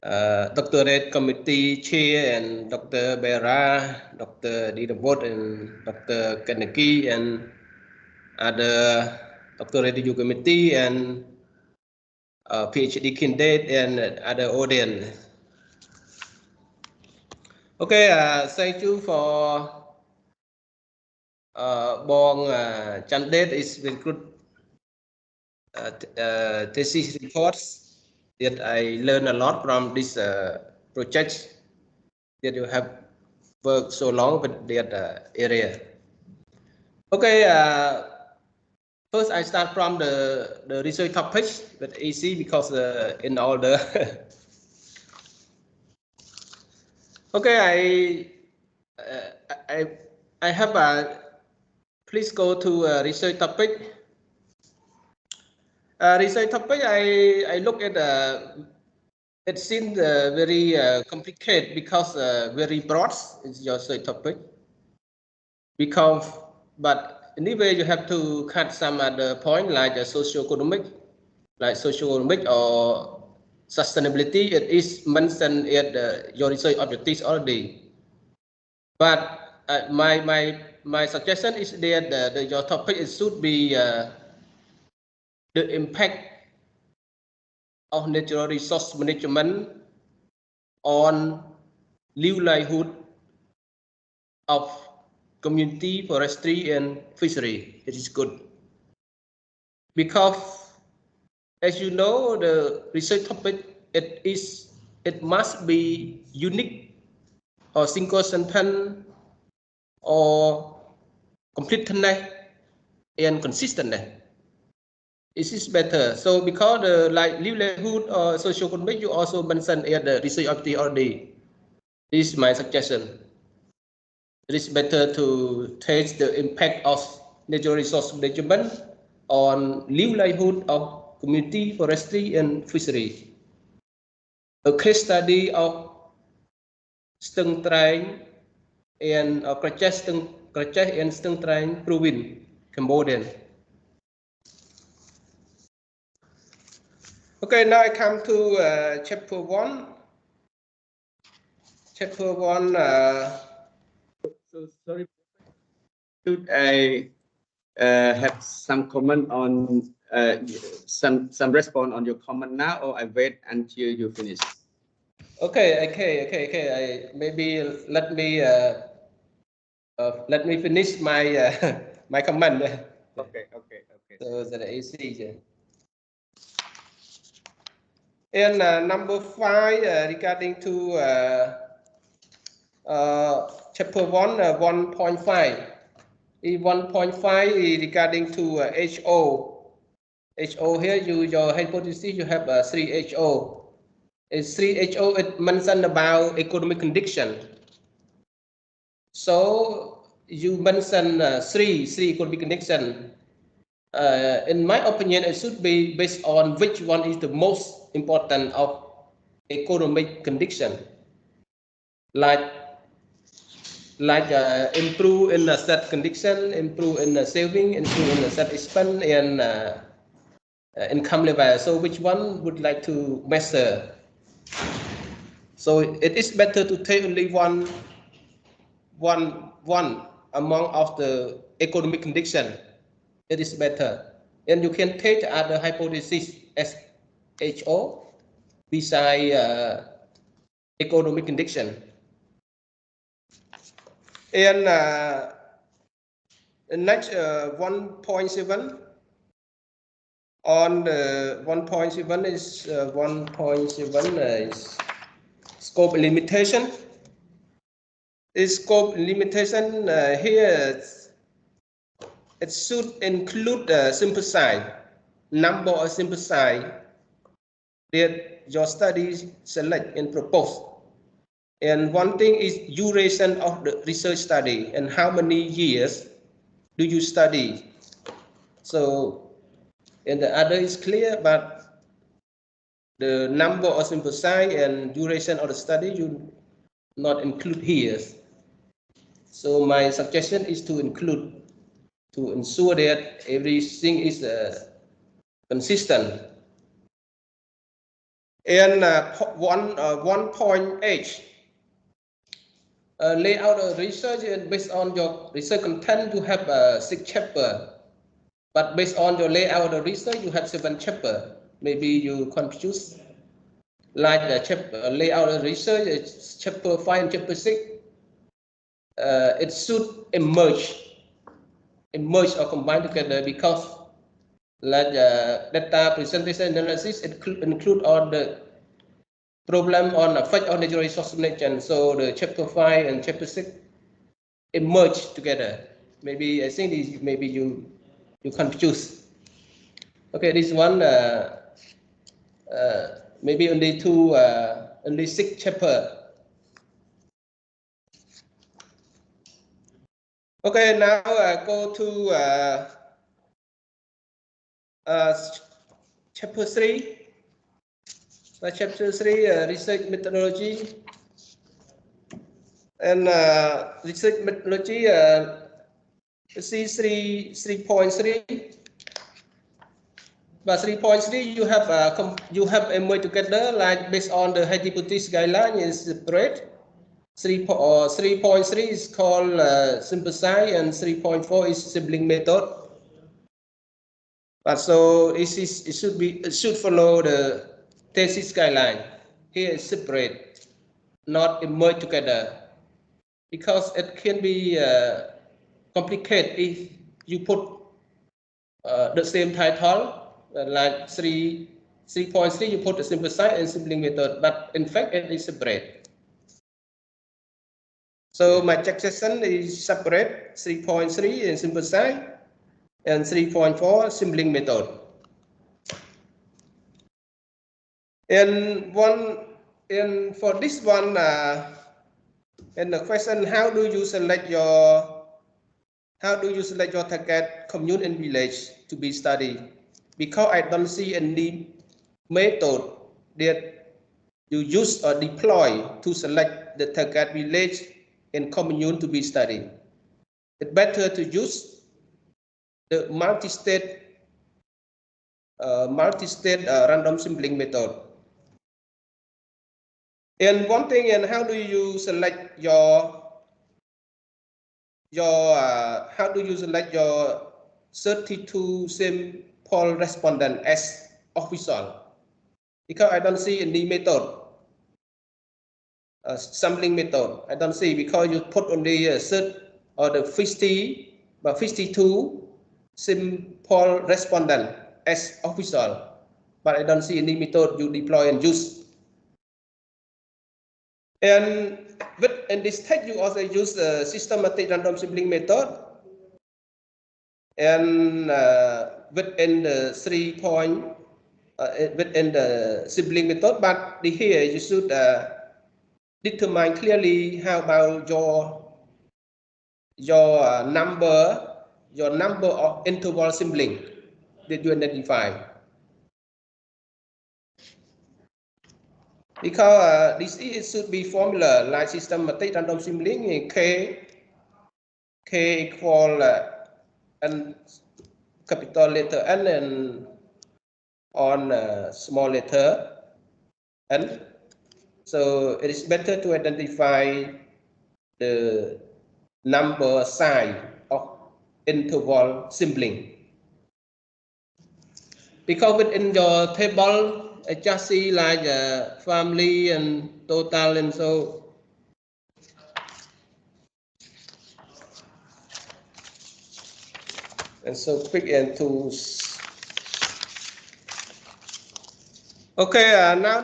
Doctorate Committee Chair and Dr. Bera, Dr. Didabot and Dr. Kaneki and other Doctorate Review Committee and PhD candidate and other audience. Okay, thank you for Bong Chandet is very good thesis reports that I learned a lot from this project that you have worked so long with that area. Okay, first I start from the research topic, but easy because in order. Okay, I have please go to research topic. Research topic I look at it seems very complicated because very broad is your research topic. Because but anyway you have to cut some other point like socio-economic, or sustainability. It is mentioned at your research objectives already. But my suggestion is that your topic should be the impact of natural resource management on livelihood of community, forestry, and fishery. It is good because, as you know, the research topic it must be unique or single sentence or completeness and consistent. It is better. So because the like livelihood or socio-economic, you also mentioned at the research objective already. This is my suggestion. it is better to test the impact of natural resource management on livelihood of community, forestry, and fishery. A case study of Stung Trang and Krachet and Stung Trang province, Cambodian. Okay, now I come to chapter 1. Chapter 1. So sorry, should I have some comment on some response on your comment now, or I wait until you finish? Okay. Maybe let me finish my my comment. Okay. So that is easy. And number 5, regarding to chapter 1, 1.5. 1.5 regarding to HO. HO here, your hypothesis, you have 3 HO. Is 3 HO, it mentioned about economic condition. So you mentioned 3 economic condition. In my opinion, it should be based on which one is the most important of economic condition, like improve in a set condition, improve in a saving, improve in a set expense, and income level. So which one would like to measure? So it is better to take only one among of the economic condition. It is better, and you can take other hypothesis as HO beside economic condition. And the next 1.7 on the 1.7 is 1.7 is scope limitation. Is scope limitation here? It should include sample size, number of sample size that your studies select and propose. And one thing is duration of the research study and how many years do you study. So, and the other is clear, but the number of sample size and duration of the study you not include here. So my suggestion is to include, to ensure that everything is consistent. And 1.8 layout of research, and based on your research content you have 6 chapters, but based on your layout of research you have 7 chapters. Maybe you confuse, like the chapter layout of research, it's chapter 5 and chapter 6. It should emerge or combine together, because like data presentation analysis include all the problem on effect on natural resource management. So the chapter 5 and chapter 6 emerge together. Maybe I think this, maybe you confuse. Okay, this one maybe only only 6 chapter. Okay, now go to chapter 3. Chapter 3, research methodology. And research methodology, see 3.3. But 3.3 you have emerged together, like based on the hypothesis guideline is separate. 3.3 is called synthesize, and 3.4 is sibling method. But so it should follow the thesis guideline. Here is separate, not emerge together, because it can be complicated if you put the same title, like 3.3 you put the synthesize and sibling method, but in fact it is separate. So my suggestion is separate 3.3 and synthesize, and 3.4 sibling method. And for this one, And the question, how do you select your target commune and village to be studied? Because I don't see any method that you use or deploy to select the target village and commune to be studied. It's better to use the multi-state random sampling method. And one thing, and how do you select your 32 sample respondent as official? Because I don't see any method, sampling method. I don't see, because you put only cert or the 52 simple respondent as official, but I don't see any method you deploy and use. And in this text, you also use the systematic random sampling method. And within the 3 point, within the sampling method, but here you should determine clearly how about your number of interval sampling that you identify. Because this should be formula like systematic random sampling, k equal and capital letter N and on small letter n. So it is better to identify the number size of interval sampling. Because within your table, I just see like family and total, and so quick and tools. Okay, now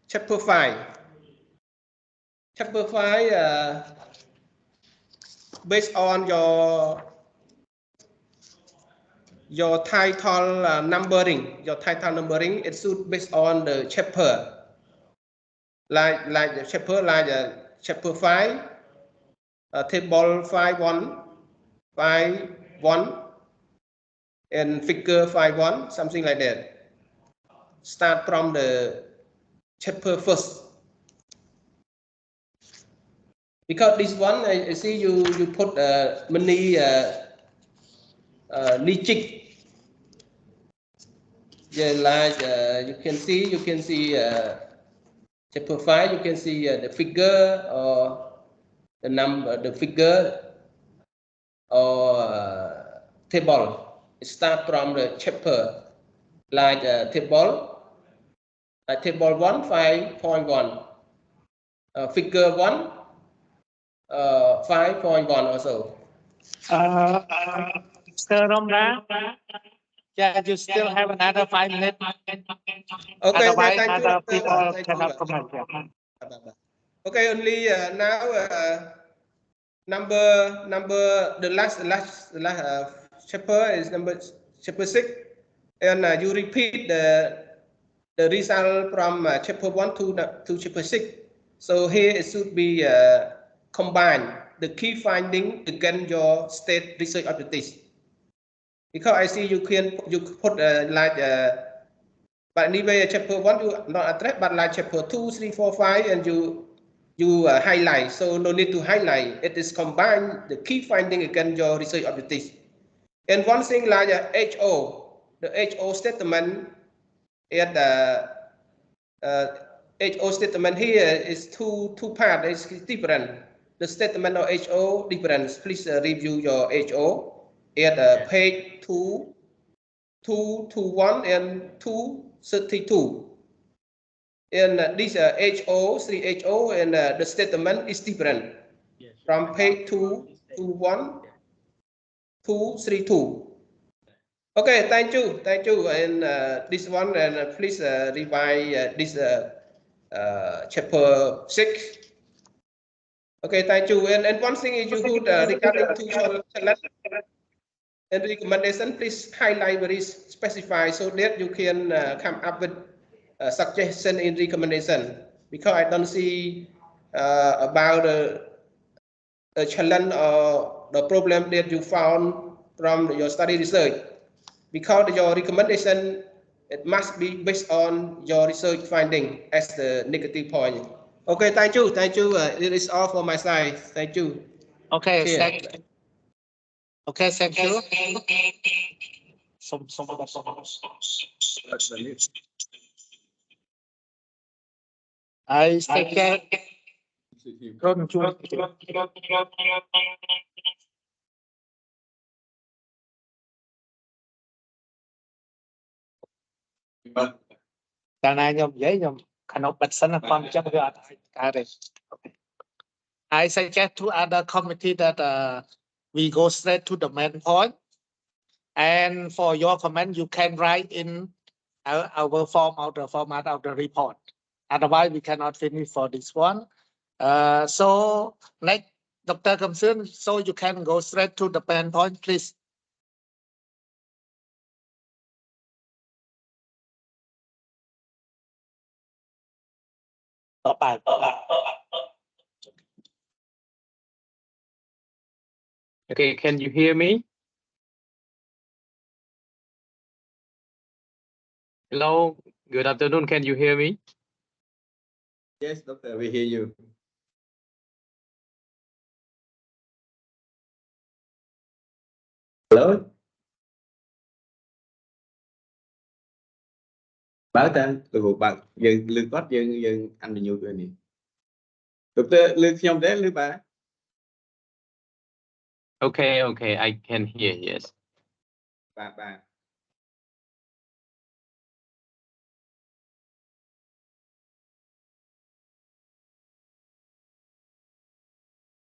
chapter 5. Chapter 5, based on your title numbering, it should based on the chapter. Like the chapter, chapter 5, table 5.1, 5.1, and figure 5.1, something like that. Start from the chapter first. Because this one, I see you put many digit. Yeah, like you can see chapter 5. You can see the figure or the number, the figure or table. Start from the chapter, like table 1, 5.1, figure 1, 5.1 also. Mr. Romra, yeah, you still have another 5 minutes. Okay, Otherwise, thank you. other people Thank cannot you. comment. Yeah. Okay, only now number the last chapter is chapter 6, and you repeat the result from chapter 1 to chapter 6. So here it should be combined the key finding against your state research objectives. Because I see you put like but anyway chapter 1 you not address, but like chapter 2, 3, 4, 5, and you highlight. So no need to highlight. It is combined the key finding against your research objectives. And one thing like HO, the HO statement, and HO statement here is two parts. It's different. The statement of HO different. Please review your HO at page 221 and 232. And this HO, 3HO, and the statement is different from page 221 to 232. Okay, thank you. And this one, and please revise this chapter 6. Okay, thank you. And one thing is you could regarding to Chandet and recommendation, please highlight very specify so that you can come up with suggestion in recommendation. because I don't see about the challenge or the problem that you found from your study research. Because your recommendation, it must be based on your research finding as the negative point. Okay, thank you. It is all for my side. Thank you. Okay, Cheers. thank you. Okay, thank you. I second. Run chuột. Cả này nhom dễ nhom khả năng bật sẵn là con chắc là cả đấy. I suggest to other committee that we go straight to the main point. And for your comment, you can write in our form of the format of the report. Otherwise, we cannot finish for this one. So, like Dr. Kamsun, so you can go straight to the main point, please. Okay, can you hear me? Hello, good afternoon. Can you hear me? Yes, doctor, we hear you. Hello. Báo tên từ vụ bạn dân lương có dân anh là nhiều người này. Doctor lương nhom đấy lương bà. Okay, I can hear, yes. Bà.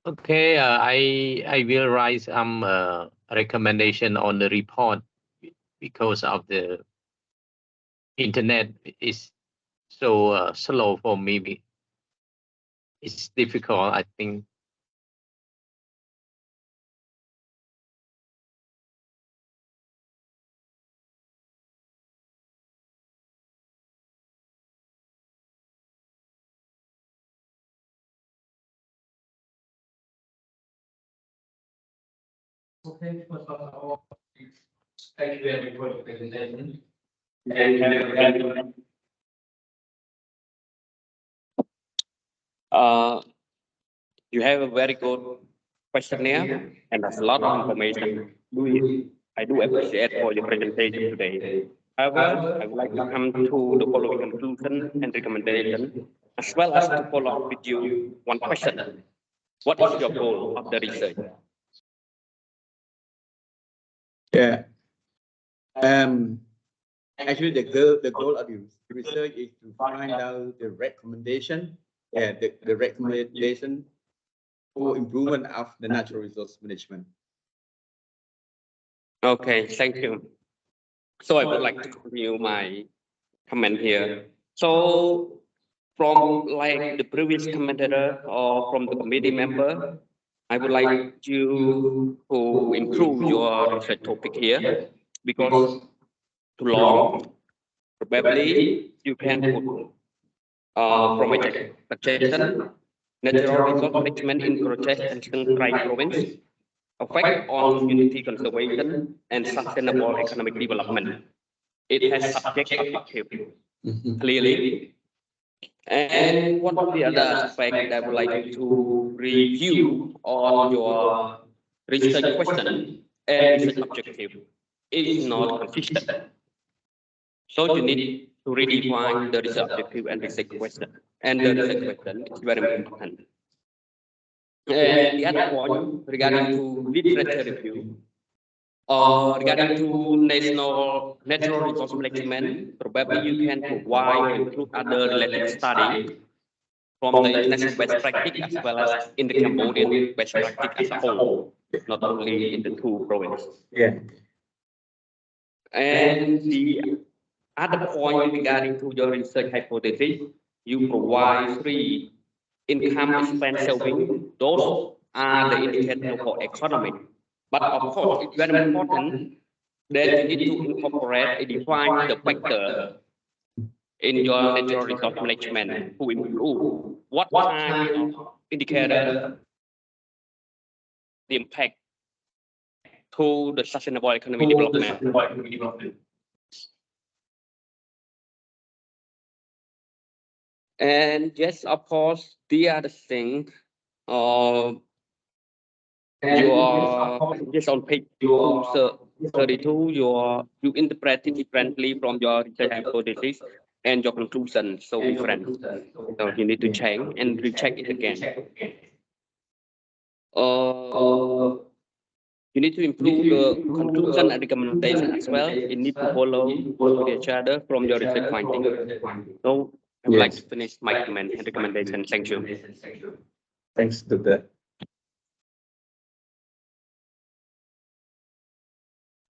Okay, I will write some recommendation on the report because of the internet is so slow for me. It's difficult, I think. Okay, first of all, thank you very much for the presentation. You have a very good questionnaire and there's a lot of information. I do appreciate for your presentation today. However, I would like to come to the following conclusion and recommendation, as well as to follow up with you one question. What is your goal of the research? Yeah. Actually, the goal of the research is to find out the recommendation. Yeah, the recommendation for improvement of the natural resource management. Okay, thank you. So I would like to continue my comment here. So from like the previous commentator or from the committee member, I would like you to improve your research topic here because too long. Probably you can put from a suggestion, natural resource management in Croches and Sengkrai province, effect on community conservation and sustainable economic development. It has objective clearly. And one of the other aspects I would like you to review on your research question and research objective is not consistent. So you need to redefine the research objective and research question. And the research question is very important. And the other point regarding to literature review, regarding to national natural resource management, probably you can provide or include other related study from the international best practice as well as in the Cambodian best practice as a whole, not only in the two provinces. Yeah. And the other point regarding to your research hypothesis, you provide 3 income expense saving. Those are the indicator for economy. But of course, it's very important that you need to incorporate and define the factor in your natural resource management to improve what kind of indicator the impact to the sustainable economy development. And yes, of course, the other thing, you are just on page 32, you interpret it differently from your research hypothesis and your conclusion so different. So you need to change and recheck it again. You need to improve the conclusion and recommendation as well. You need to follow each other from your research finding. So I would like to finish my comment and recommendation. Thank you. Thanks, Dr.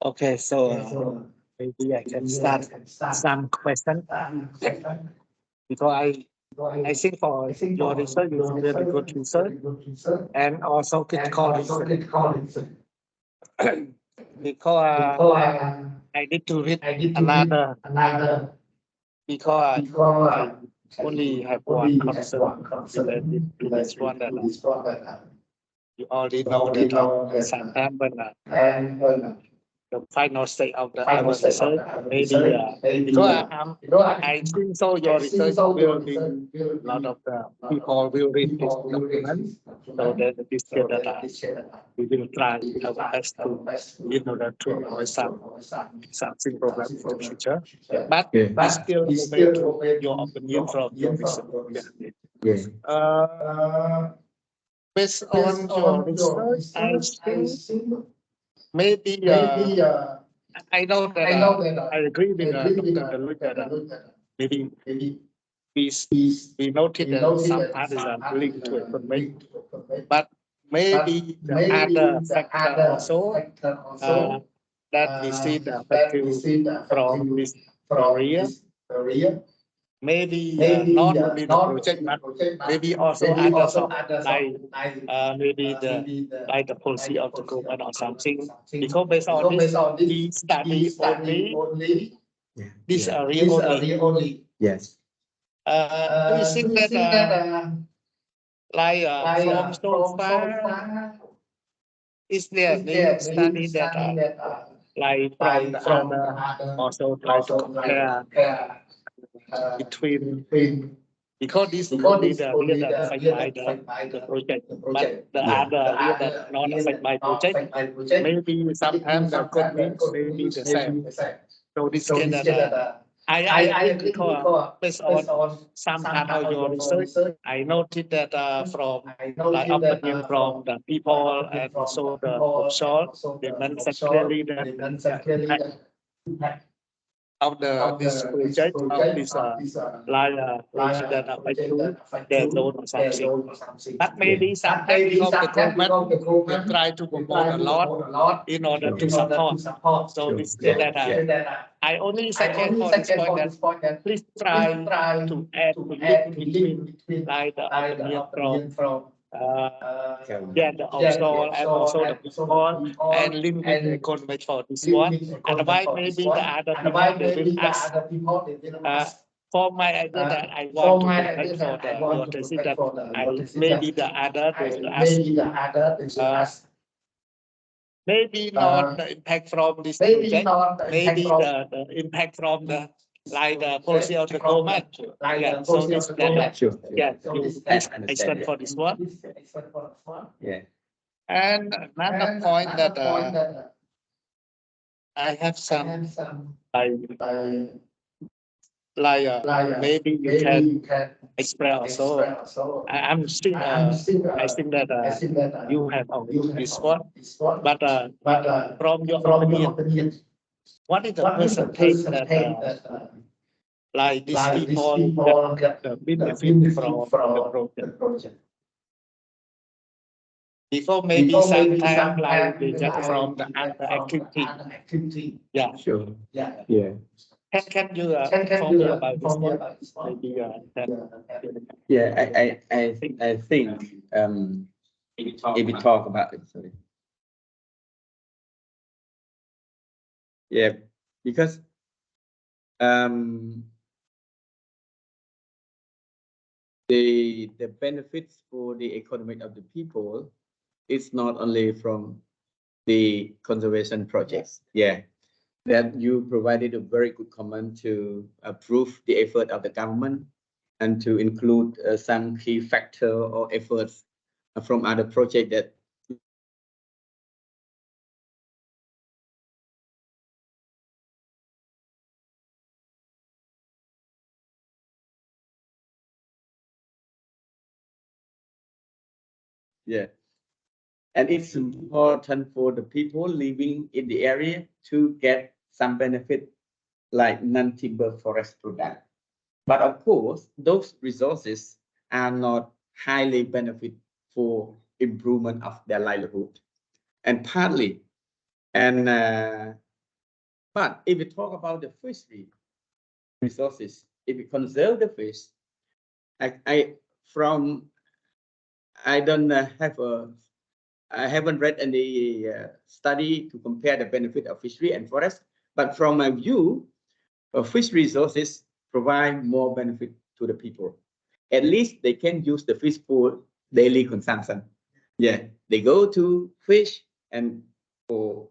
Okay, so maybe I can start some question because I think for your research is really good research and also critical research. Because I need to read another because I only have one concern related to this one that you already know that sometimes when the final state of the our research maybe because I think so your research will be a lot of the people will read this document so then this year that we will try our best to in order to avoid something problem for the future but I still obey to your opinion from your research. Based on your research I think maybe I know that I agree with Dr. Luke that maybe we noted that some parties are linked to economic, but maybe the other factor also that we see the effective from this area. Maybe not only the project, but maybe also others of like maybe the policy of the government or something. Because based on this, we study only this area only. Yes. Do you think that like from so far, is there any study that like from the other also try to compare between because this only the area that affected by the project, but the other area that not affected by project, maybe sometimes the code means maybe the same. So this case that I think because based on some part of your research, I noted that from like opinion from the people and also the professor, they mentioned clearly that the impact of this project of this like that affect to their zone or something. But maybe sometimes because the government will try to promote a lot in order to support. So this is that I only suggest for this point that please try to add the link between like the opinion from the offshore and also the people and link with the economic for this one. Otherwise, maybe the other people they will ask. For my idea that I want to prepare for the your thesis that maybe the other they will ask. Maybe not the impact from this project. Maybe the impact from the like the policy of the government. Yeah. So this that yeah. You explain for this one. Yeah. And another point that I have some like maybe you can express also. I'm still I think that you have already this one, but from your opinion, what is the percentage that like these people get the benefit from the project? Before maybe sometimes like they get from the other activity. Yeah. Sure. Yeah. Can you inform me about this one? Maybe Yeah, I think if we talk about it, sorry. Yeah, because the benefits for the economy of the people is not only from the conservation projects. Yeah, that you provided a very good comment to approve the effort of the government and to include some key factor or efforts from other projects that yeah. And it's important for the people living in the area to get some benefit like non-timber forest product. But of course, those resources are not highly benefit for improvement of their livelihood. And partly, but if we talk about the fishery resources, if we conserve the fish, I don't I haven't read any study to compare the benefit of fishery and forest, but from my view, fish resources provide more benefit to the people. At least they can use the fish for daily consumption. Yeah, they go to fish and for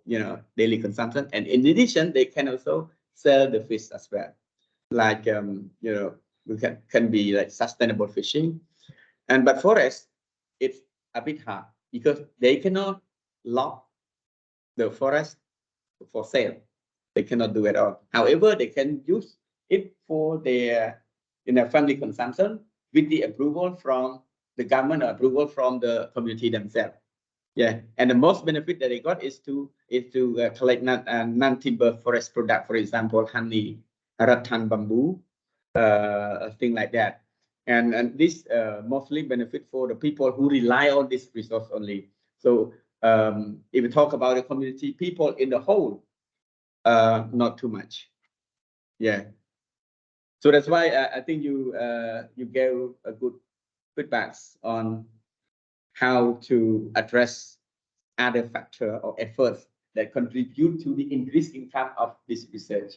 daily consumption, and in addition, they can also sell the fish as well. Like we can be like sustainable fishing, but forest it's a bit hard because they cannot lock the forest for sale. They cannot do it all. However, they can use it for their family consumption with the approval from the government or approval from the community themselves. Yeah, and the most benefit that they got is to collect non-timber forest product, for example, honey, rattan bamboo, thing like that. And this mostly benefit for the people who rely on this resource only. So if we talk about the community, people in the whole, not too much. Yeah. So that's why I think you gave a good feedbacks on how to address other factor or efforts that contribute to the increased income of this research.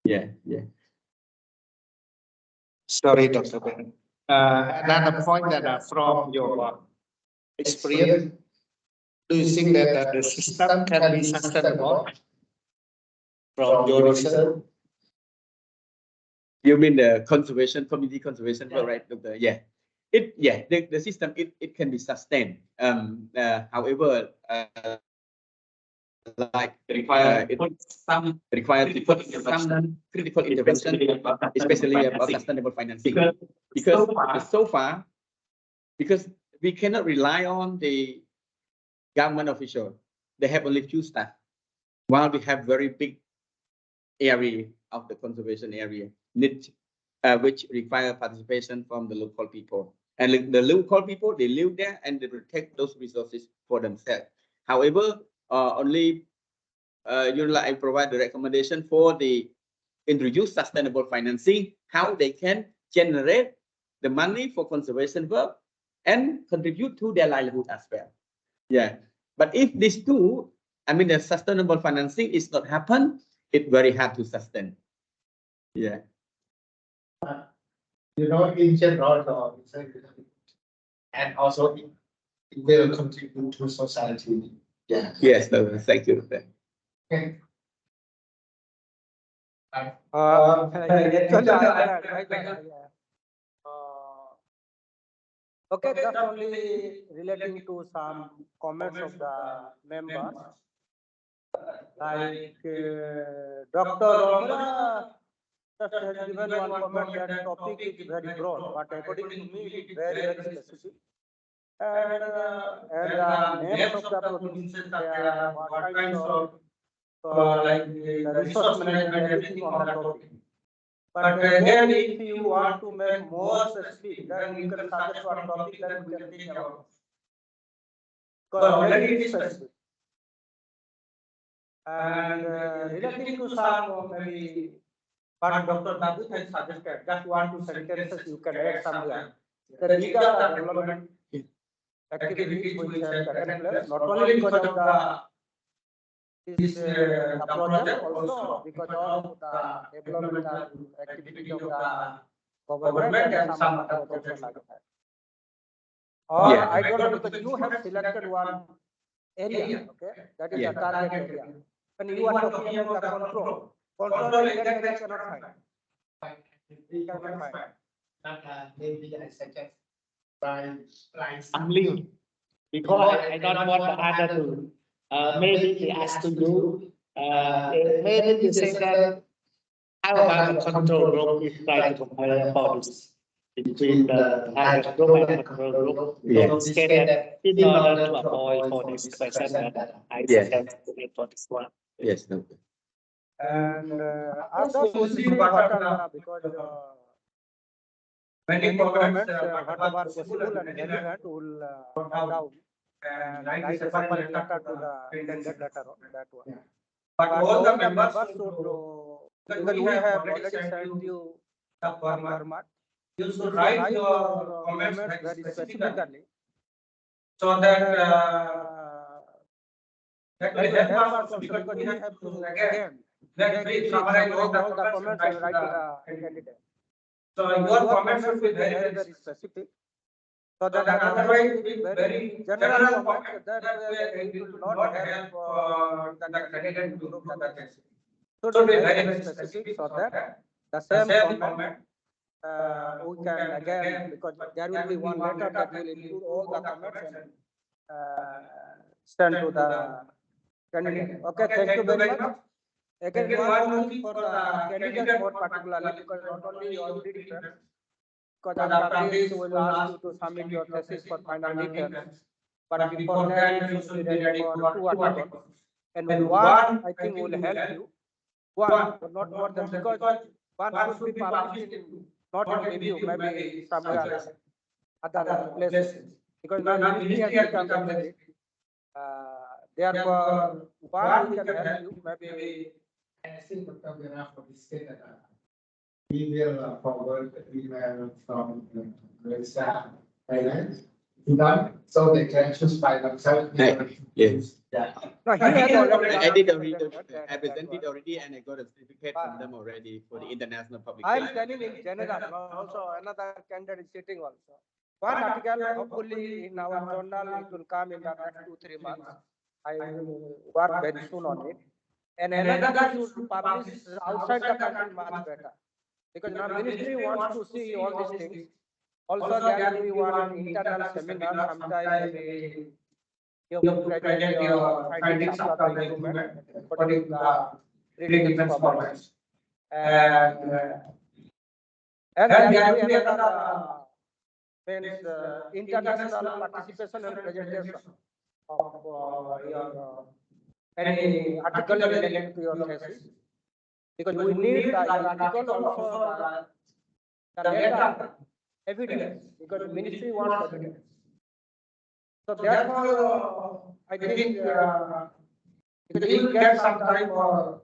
Yeah, yeah. Sorry, Dr. Ben. Another point that from your experience, do you think that the system can be sustainable from your research? You mean the conservation, community conservation, well, right, Doctor? Yeah. The system it can be sustained. However, like require some critical intervention, especially about sustainable financing, because so far we cannot rely on the government official. They have only few staff, while we have very big area of the conservation area which require participation from the local people. And the local people, they live there and they protect those resources for themselves. However, only I provide the recommendation for the introduce sustainable financing, how they can generate the money for conservation work and contribute to their livelihood as well. Yeah, but if these two, the sustainable financing is not happen, it's very hard to sustain. Yeah. In general, and also it will contribute to society. Yeah. Yes. No, thank you. Okay. Okay, just only relating to some comments of the members. Like Dr. Romra just has given one comment that topic is very broad, but according to me, it is very, very specific. And the names of the provinces there, what kinds of like the resource management, everything on the topic. But again, if you want to make more specific, then you can suggest one topic, then we can think about it. Because already it is specific. And relating to some maybe what Dr. Dabu has suggested, just 1 2 sentences you can add somewhere. These are the development activities which have taken place, not only because of the project, also because of the developmental activity of the government and some other projects like that. Or Yeah. I don't know, because you have selected one area, okay, that is Yeah. a target area. When you are talking about the control in that area cannot find. Cannot find. Maybe I suggest by sampling, because I don't want the other to, maybe they ask to you, maybe they say that, how about the control group is try to compare about this between the target group and control group. Yeah. So instead that in order to avoid for this question that I Yeah. suggest to it for this one. Yes. No. And others will see what are because many comments whatever possible and relevant will note down and write a summary letter to the intended letter on that one. But all the members should, because we have already sent you the format, you should write your comments very specifically so that that will help us also, because we have to again make brief summarize all the comments and write to the candidate. So your comments should be very, very specific. So that otherwise it will be very general comments that it will not help the candidate to improve the thesis. Should be very, very specific so that the same comment we can again, because there will be one letter that will include all the comments and send to the candidate. Okay, thank you very much. Again, one more thing for the candidate more particularly, because not only you already friends, because after this we will ask you to submit your thesis for final details. But before that, you should be ready for 2 articles. And one, I think, will help you. One, but not more than, because one should be published in, not in review, maybe somewhere other places. Because now ministry has become very strict. Therefore, one we can help you, maybe. I think Dr. Bira for this state that we will forward the email from the staff Thailand to them so they can choose by themselves. Yes. Yeah. No, he has already. I did already. I presented already, and I got a certificate from them already for the international I am publication. telling in general. Also, another candidate is sitting also. One article, hopefully in our journal, it will come in the next 2-3 months. I will work very soon on it. And another we should publish outside the country much better. Because now ministry wants to see all these things. Also, there will be one internal seminar sometime, maybe you present your findings after the improvement according to the 3 different formats. And there will be another international participation and presentation of your any article related to your thesis, because we need your article also the letter evidence, because ministry wants evidence. So therefore, I think because you will get some time for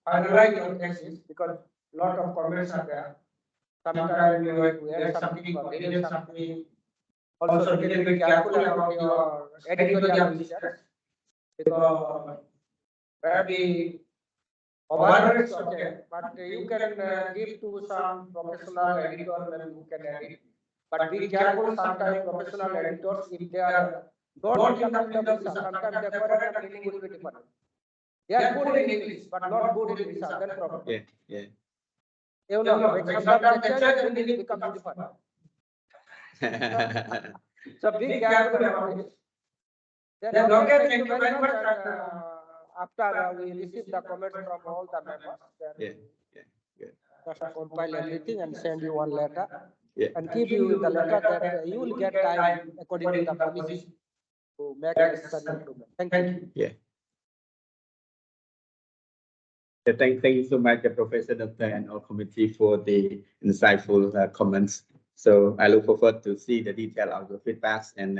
finalize your thesis, because lot of comments are there. Sometimes you have to add something or delete something. Also, be a little bit careful about your editorial research, because maybe overall it's okay, but you can give to some professional editor, maybe who can edit. But be careful, sometimes professional editors, if they are not in the field of research, sometimes the quality and meaning will be different. They are good in English, but not good in research, then problem. Yeah. You know, sometimes they change, meaning becomes different. So be careful about it. Then okay, thank you very much. And after we receive the comments from all the members, then just compile everything and send you one letter. And give you in the letter that you will get time according to the policy to make necessary improvement. Thank you. Yeah. Thank you so much, Professor Doctor and our committee for the insightful comments. So I look forward to see the detail of the feedbacks and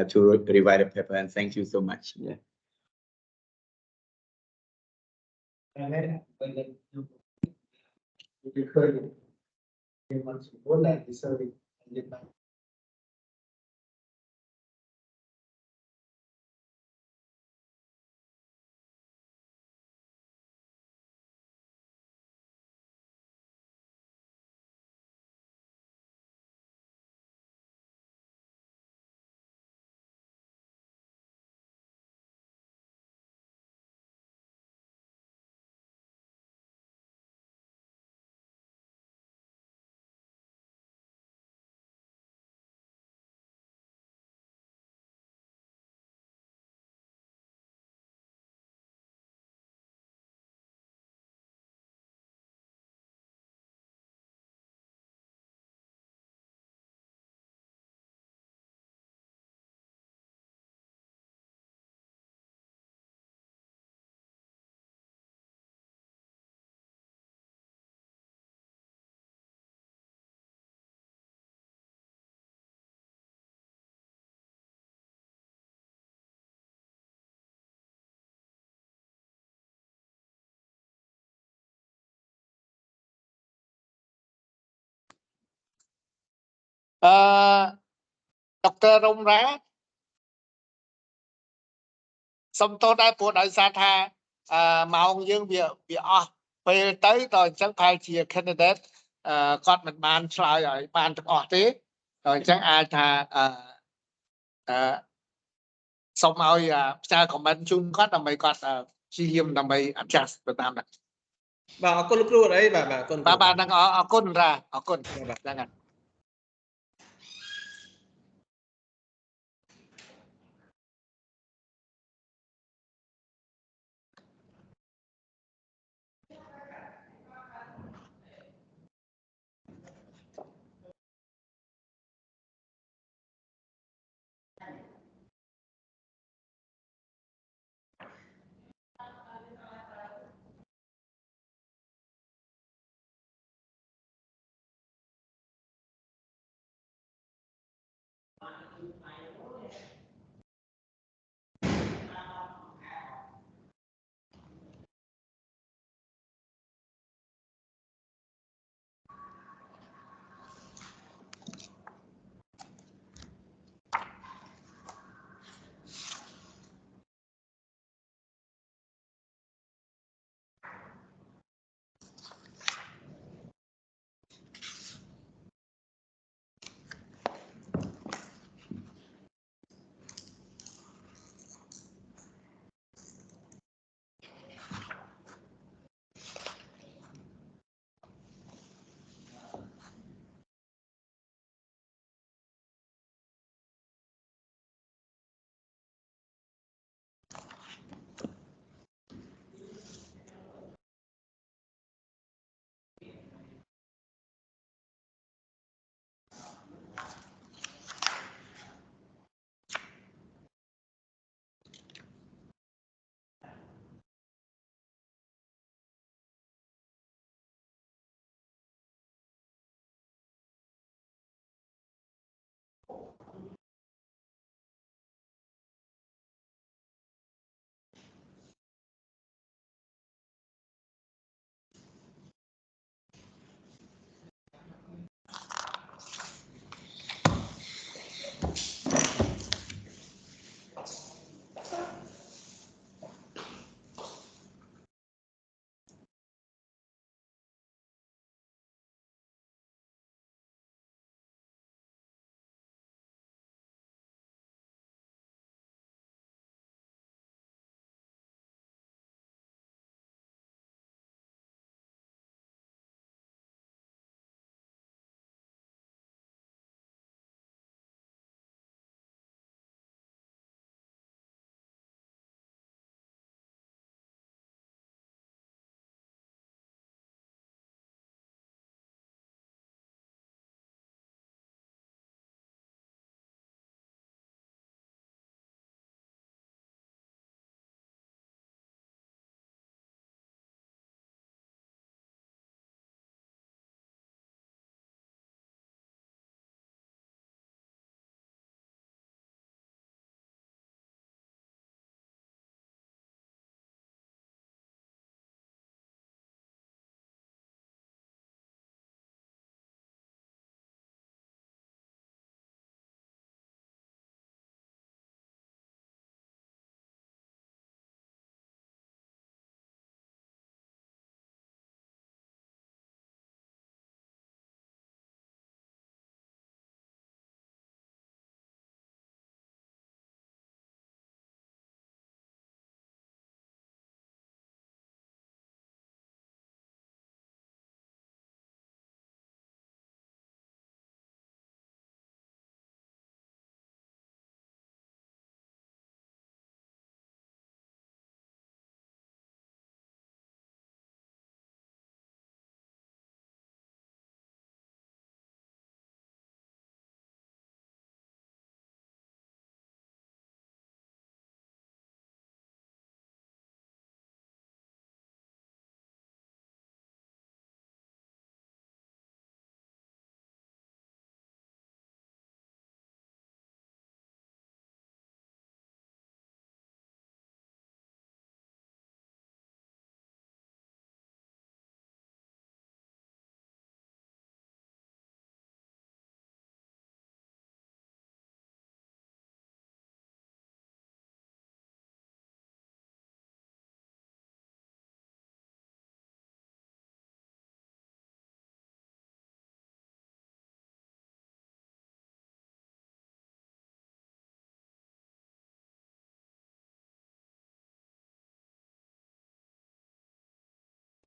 to revise the paper. And thank you so much. Yeah. And then you could once you go like this, Dr. Rong Ra សុំទោសដែរព្រោះដោយសារថាម៉ោងយើងវាអស់ពេលទៅដល់អញ្ចឹងប្រហែលជា candidate គាត់មិនបានឆ្លើយឲ្យបានទាំងអស់ទេដល់អញ្ចឹងអាចថាសូមឲ្យផ្សាយ comment ជូនគាត់ដើម្បីគាត់ព្យាយាមដើម្បី adjust ទៅតាមហ្នឹងបាទអរគុណលោកគ្រូអីបាទអរគុណ បាទហ្នឹងអរគុណរ៉ាអរគុណហ្នឹងហើយ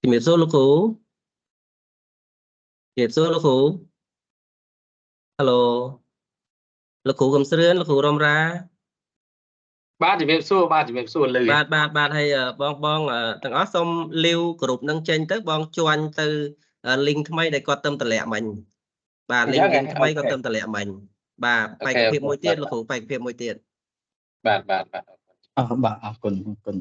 ជំរាបសួរលោកគ្រូជំរាបសួរលោកគ្រូ Hello លោកគ្រូកំស្រឿនលោកគ្រូរំរា បាទជំរាបសួរបាទជំរាបសួរលឺ បាទហើយបងទាំងអស់សូមលាវក្រុមនឹងចេញទៅបងជួញទៅ link ថ្មីដែលគាត់ទៅតម្លាក់មិញបាទ link ថ្មីគាត់ទៅតម្លាក់មិញបាទបែកភាពមួយទៀតលោកគ្រូបែកភាពមួយទៀត បាទ បាទអរគុណ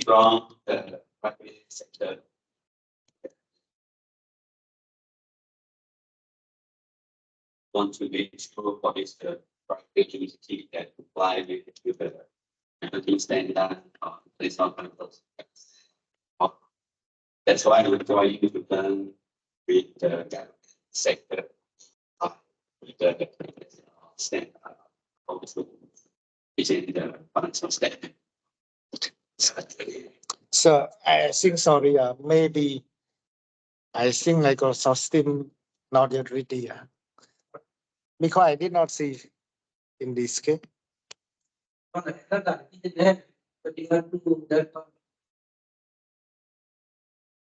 from the private sector. Want to make sure what is the private university that comply with the accounting standard or place on those. That's why we try to learn with the government sector with the standard also is in the financial statement. So I think sorry, maybe I think like also still not yet ready, because I did not see in this case. On the internet, but you have to do that